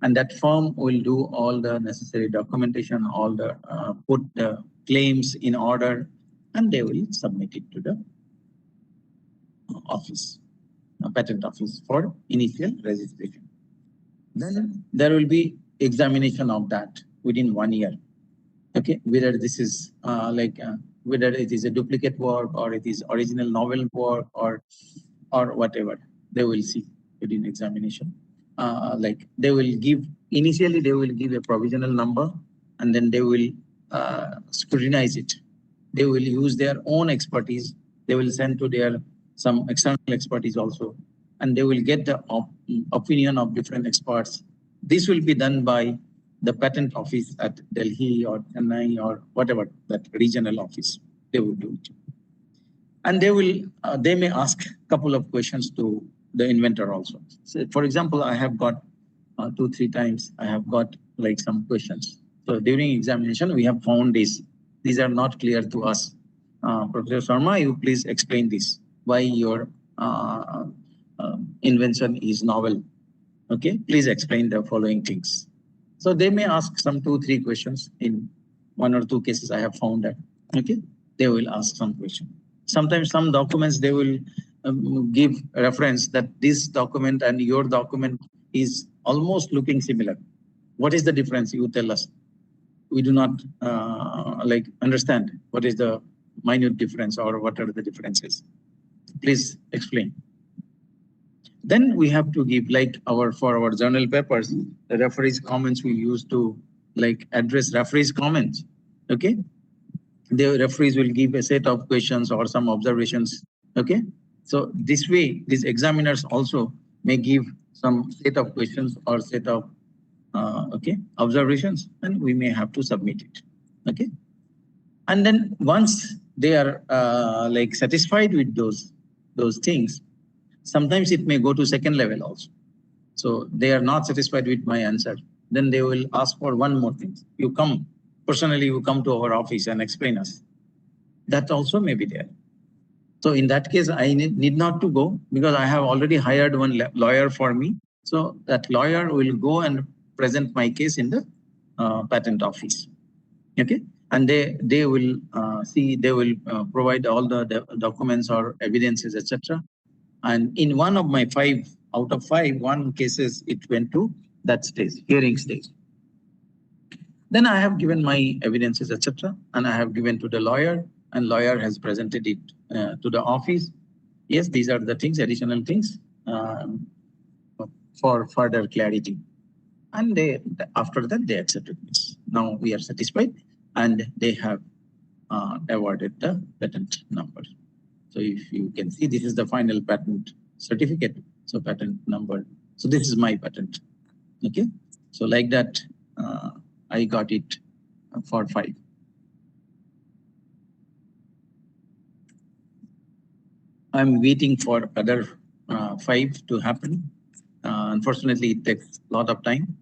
and that firm will do all the necessary documentation, all the put the claims in order, and they will submit it to the office, patent office for initial registration. Then there will be examination of that within 1 year. Okay, whether this is whether it is a duplicate work or it is original novel work or whatever. they will see during examination. Like they will give, initially they will give a provisional number, and then they will scrutinize it. They will use their own expertise. They will send to their some external expertise also, and they will get the opinion of different experts. This will be done by the patent office at Delhi or Chennai or whatever that regional office. They will do it, and they may ask a couple of questions to the inventor also. So for example, I have got 2-3 times I have got like some questions. So during examination we have found this. These are not clear to us. Professor Sharma, you please explain this. Why your invention is novel? Okay, please explain the following things. So they may ask some 2-3 questions. In 1 or 2 cases I have found that. Okay, they will ask some question. Sometimes some documents they will give reference that this document and your document is almost looking similar. What is the difference? You tell us. We do not like understand what is the minute difference or what are the differences. Please explain. Then we have to give like for our journal papers, the referees comments we use to like address referees comments. Okay, the referees will give a set of questions or some observations. Okay, so this way these examiners also may give some set of questions or set of observations, and we may have to submit it. Okay, and then once they are like satisfied with those things, sometimes it may go to second level also. So they are not satisfied with my answer. Then they will ask for one more thing. You come personally, you come to our office and explain us. That also may be there. So in that case, I need not to go because I have already hired one lawyer for me. So that lawyer will go and present my case in the patent office. Okay, and they will see, they will provide all the documents or evidences, etc. And in one of my 5 out of 5, 1 cases, it went to that stage, hearing stage. Then I have given my evidences, etc., and I have given to the lawyer, and lawyer has presented it to the office. Yes, these are the things, additional things for further clarity. And after that, they accepted this. Now we are satisfied, and they have awarded the patent number. So if you can see, this is the final patent certificate. So patent number. So this is my patent. Okay. So like that, I got it for 5. I'm waiting for other 5 to happen. Unfortunately, it takes a lot of time.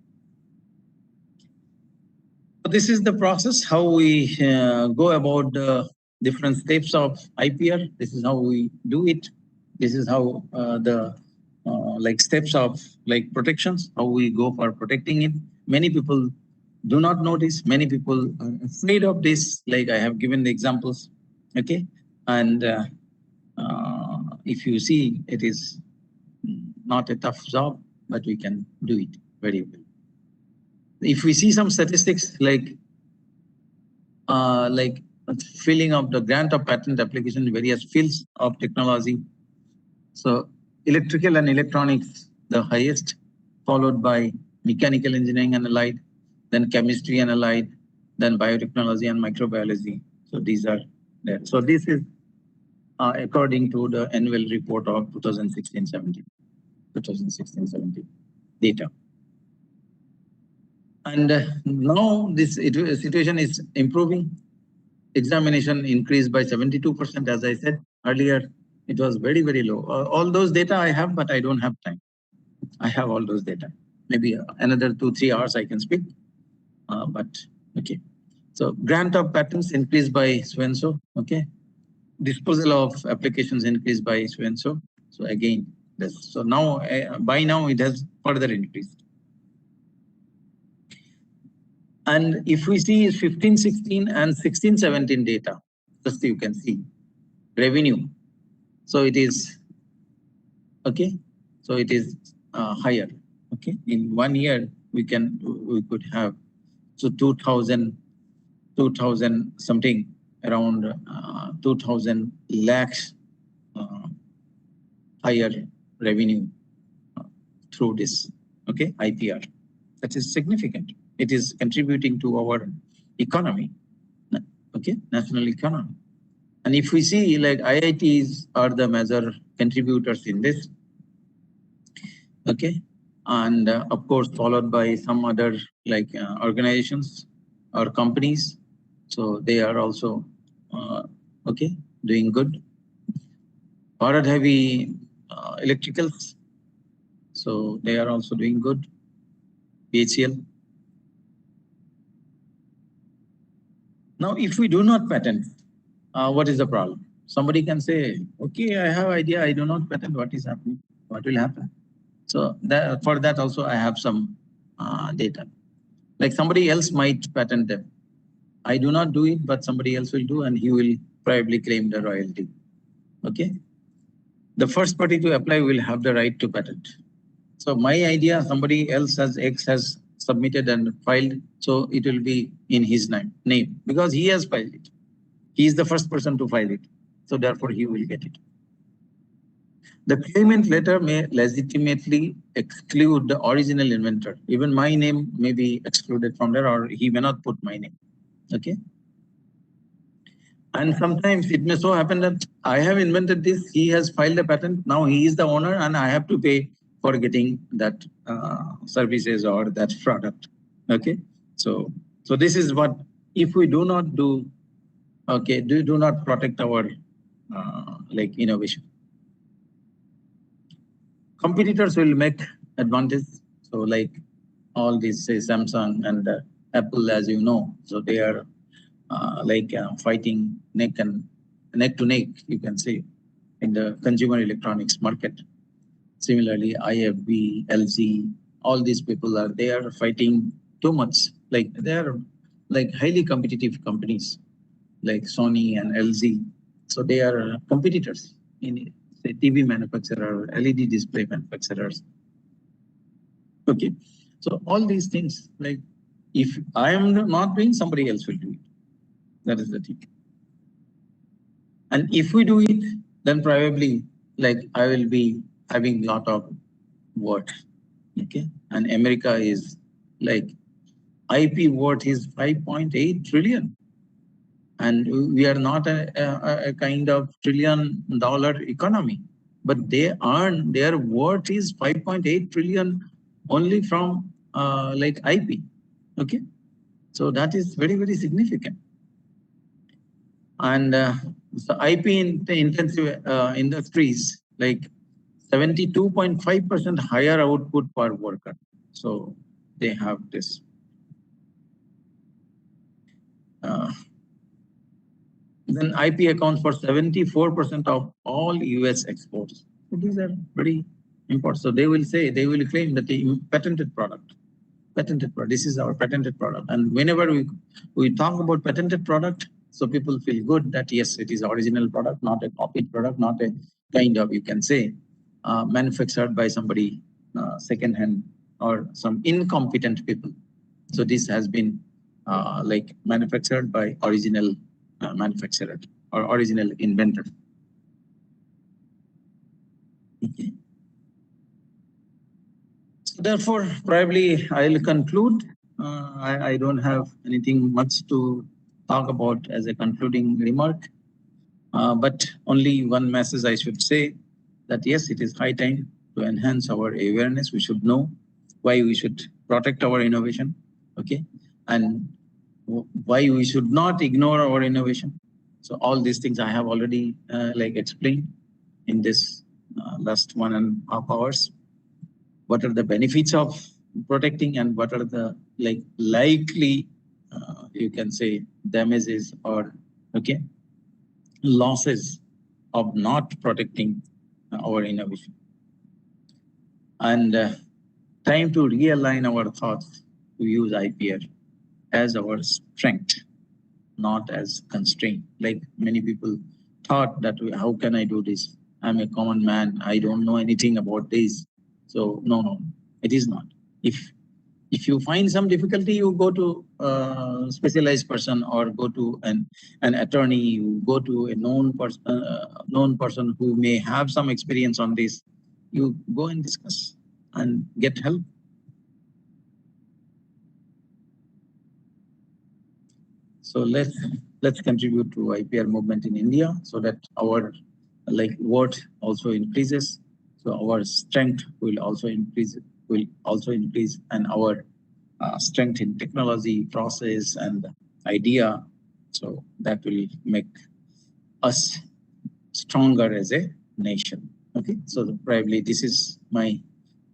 So this is the process, how we go about the different steps of IPR. This is how we do it. This is how the like steps of like protections, how we go for protecting it. Many people do not know this. Many people are afraid of this. Like I have given the examples. Okay, and if you see, it is not a tough job, but we can do it very well. If we see some statistics like filling of the grant of patent application in various fields of technology. So electrical and electronics, the highest, followed by mechanical engineering and allied, then chemistry and allied, then biotechnology and microbiology. So these are there. So this is according to the annual report of 2016-17 data. And now this situation is improving. Examination increased by 72%, as I said earlier. It was very, very low. All those data I have, but I don't have time. I have all those data. Maybe another 2-3 hours I can speak. But okay. So grant of patents increased by so and so. Okay. Disposal of applications increased by so and so. So again, this. So now, by now, it has further increased. And if we see 15-16 and 16-17 data, just you can see revenue. So it is okay. So it is higher. Okay, in 1 year we could have so 2000 something, around 2000 lakhs higher revenue through this, okay, IPR. That is significant. It is contributing to our economy, okay, national economy. And if we see, like, IITs are the major contributors in this, okay, and of course followed by some other like organizations or companies. So they are also okay, doing good. Bharat Heavy Electricals, so they are also doing good. BHCL. Now, if we do not patent, what is the problem? Somebody can say, okay, I have idea, I do not patent, what is happening? What will happen? So that, for that also I have some data. Like somebody else might patent them. I do not do it, but somebody else will do and he will probably claim the royalty. Okay. The first party to apply will have the right to patent. So my idea, somebody else has X has submitted and filed, so it will be in his name because he has filed it. He is the first person to file it. So therefore he will get it. The claimant letter may legitimately exclude the original inventor. Even my name may be excluded from there, or he may not put my name. Okay. And sometimes it may so happen that I have invented this, he has filed a patent, now he is the owner and I have to pay for getting that services or that product. Okay. So this is what, if we do not do, okay, do not protect our like innovation. Competitors will make advantage. So like all these, say Samsung and Apple, as you know, so they are fighting neck to neck, you can say, in the consumer electronics market. Similarly, IFB, LG, all these people they are fighting too much. Like they are like highly competitive companies, like Sony and LG. So they are competitors in, say, TV manufacturer, LED display manufacturers. Okay, so all these things, like if I am not doing, somebody else will do it. That is the thing. And if we do it, then probably like I will be having lot of work. Okay, and America is like IP worth is 5.8 trillion. And we are not a kind of $1 trillion economy, but they earn, their worth is 5.8 trillion only from like IP. Okay, so that is very, very significant. And so IP intensive industries, like 72.5% higher output per worker. So they have this. Then IP accounts for 74% of all US exports. So these are very important. So they will say, they will claim that the patented product. This is our patented product. And whenever we talk about patented product, so people feel good that yes, it is original product, not a copied product, not a kind of, you can say, manufactured by somebody second-hand or some incompetent people. So this has been like manufactured by original manufacturer or original inventor. Okay. So therefore, probably I'll conclude. I don't have anything much to talk about as a concluding remark, but only one message I should say, that yes, it is high time to enhance our awareness. We should know why we should protect our innovation, okay, and why we should not ignore our innovation. So all these things I have already like explained in this last 1.5 hours. What are the benefits of protecting and what are the like likely, you can say, damages or okay, losses of not protecting our innovation. And time to realign our thoughts to use IPR as our strength, not as constraint. Like many people thought that how can I do this? I'm a common man. I don't know anything about this. So no, it is not. If you find some difficulty, you go to a specialized person or go to an attorney, you go to a known person who may have some experience on this. you go and discuss and get help. So let's contribute to IPR movement in India so that our vote also increases. So our strength will also increase, and our strength in technology, process, and idea. So that will make us stronger as a nation. Okay, so probably this is my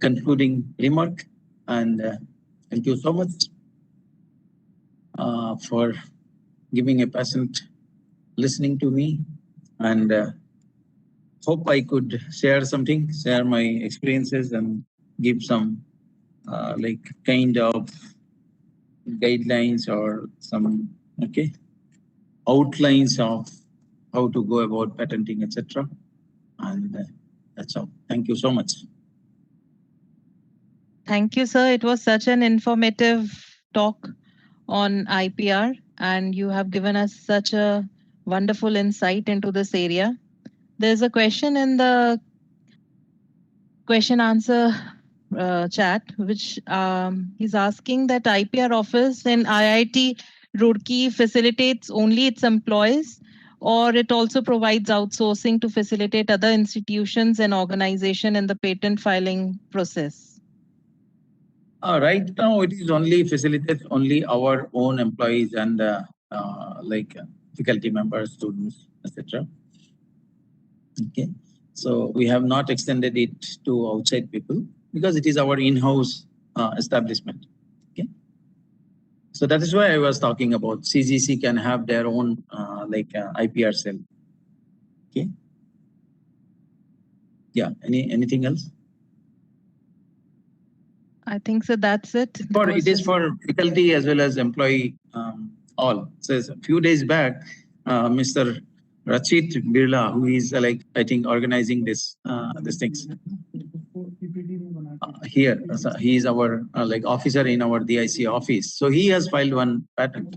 concluding remark, and thank you so much for giving a patient listening to me, and hope I could share my experiences, and give some kind of guidelines or some outlines of how to go about patenting, etc. And that's all. Thank you so much. Thank you, sir. It was such an informative talk on IPR, and you have given us such a wonderful insight into this area. There's a question in the question answer chat, which he's asking that IPR office in IIT Roorkee facilitates only its employees, or it also provides outsourcing to facilitate other institutions and organization in the patent filing process. Right now, it is only facilitates only our own employees and faculty members, students, etc. Okay, so we have not extended it to outside people because it is our in-house establishment. Okay, so that is why I was talking about CGC can have their own IPR cell. Okay, yeah. Anything else? I think so. That's it. It is for faculty as well as employee all. So a few days back, Mr. Rachit Birla, who is I think organizing this things here. So he is our officer in our DIC office. So he has filed one patent,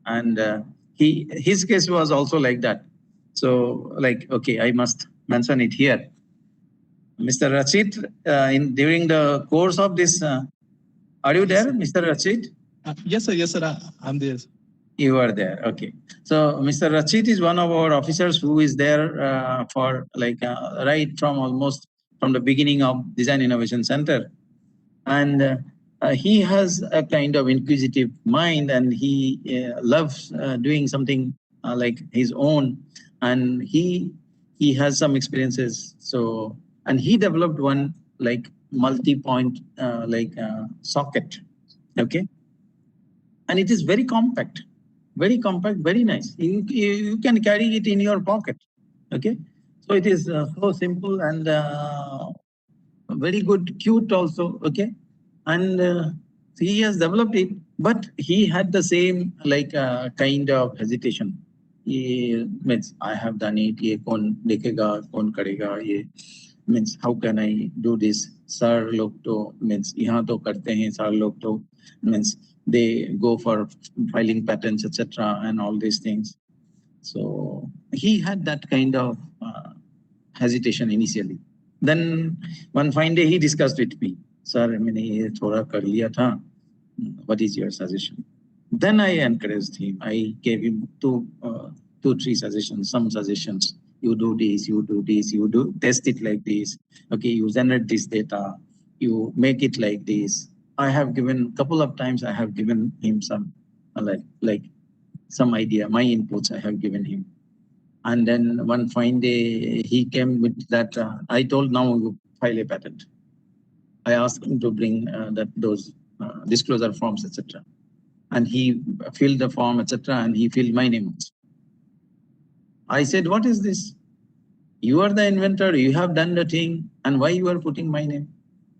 and his case was also like that. So okay, I must mention it here. Mr. Rachit, during the course of this. Are you there, Mr. Rachit? Yes, sir. I'm there. You are there. Okay. So Mr. Rachit is one of our officers who is there for right from almost from the beginning of Design Innovation Center, and he has a kind of inquisitive mind, and he loves doing something like his own, and he has some experiences. So, and he developed one multi-point socket. Okay, and it is very compact, very nice. You can carry it in your pocket. Okay, so it is so simple and very good, cute also. Okay, and he has developed it, but he had the same kind of hesitation. He means I have done it. Ye kaun dekega, kaun karega? Ye means how can I do this? Sir log to means yahan to karte hain. Sir log to means they go for filing patents, etc., and all these things. So he had that kind of hesitation initially. Then one fine day he discussed with me, sir, maine ye thoda kar liya tha. What is your suggestion? Then I encouraged him. I gave him two, three suggestions, some suggestions. You do this, you do this, you do test it like this. Okay, you generate this data, you make it like this. I have given couple of times. I have given him some some idea, my inputs I have given him. And then one fine day he came with that. I told now you file a patent. I asked him to bring those disclosure forms, etc. And he filled the form, etc. And he filled my name. I said, what is this? You are the inventor. You have done the thing, and why you are putting my name?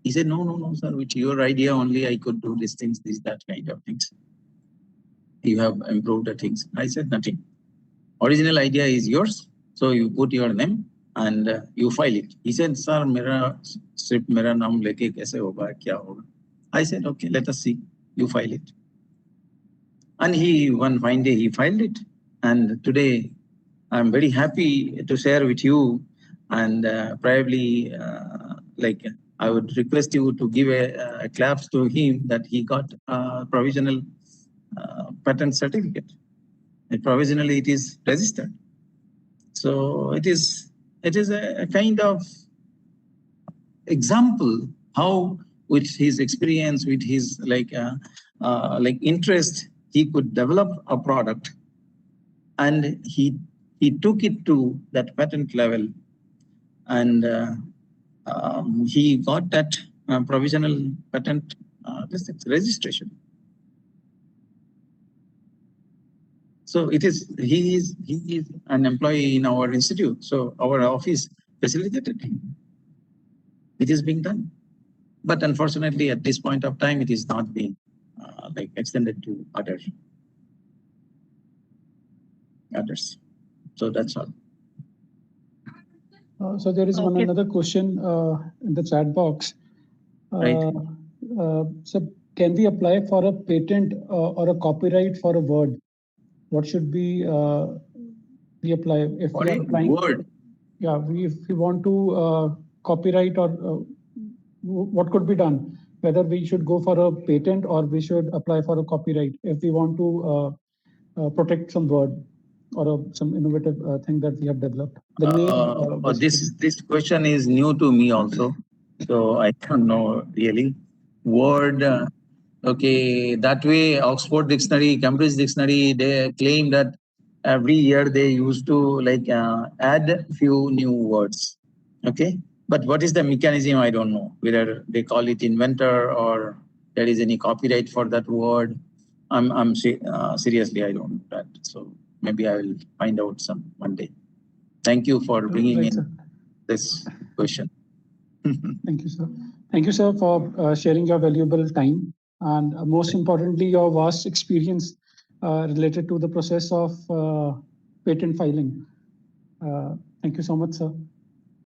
He said, no, sir. With your idea only, I could do these things, that kind of things. You have improved the things. I said nothing. Original idea is yours, so you put your name and you file it. He said, sir, mera naam leke kaise hoga, kya hoga? I said, okay, let us see. You file it. And one fine day he filed it. And today I'm very happy to share with you, and probably like I would request you to give a claps to him that he got provisional patent certificate. And provisionally, it is registered. So it is a kind of example how with his experience, with his like interest, he could develop a product, and he took it to that patent level, and he got that provisional patent registration. So he is an employee in our institute. So our office facilitated him. It is being done, but unfortunately, at this point of time, it is not being like extended to others. So that's all. So there is one another question in the chat box. Right. So can we apply for a patent or a copyright for a word? What should we apply if we are applying? Word. Yeah, if we want to copyright, or what could be done? Whether we should go for a patent or we should apply for a copyright if we want to protect some word or some innovative thing that we have developed. The name. This question is new to me also, so I don't know really. Word. Okay, that way Oxford Dictionary, Cambridge Dictionary, they claim that every year they used to like add few new words. Okay, but what is the mechanism? I don't know. Whether they call it inventor or there is any copyright for that word. I'm seriously, I don't know that. So maybe I will find out some one day. Thank you for bringing in this question. Thank you, sir. Thank you, sir, for sharing your valuable time and most importantly, your vast experience related to the process of patent filing. Thank you so much, sir.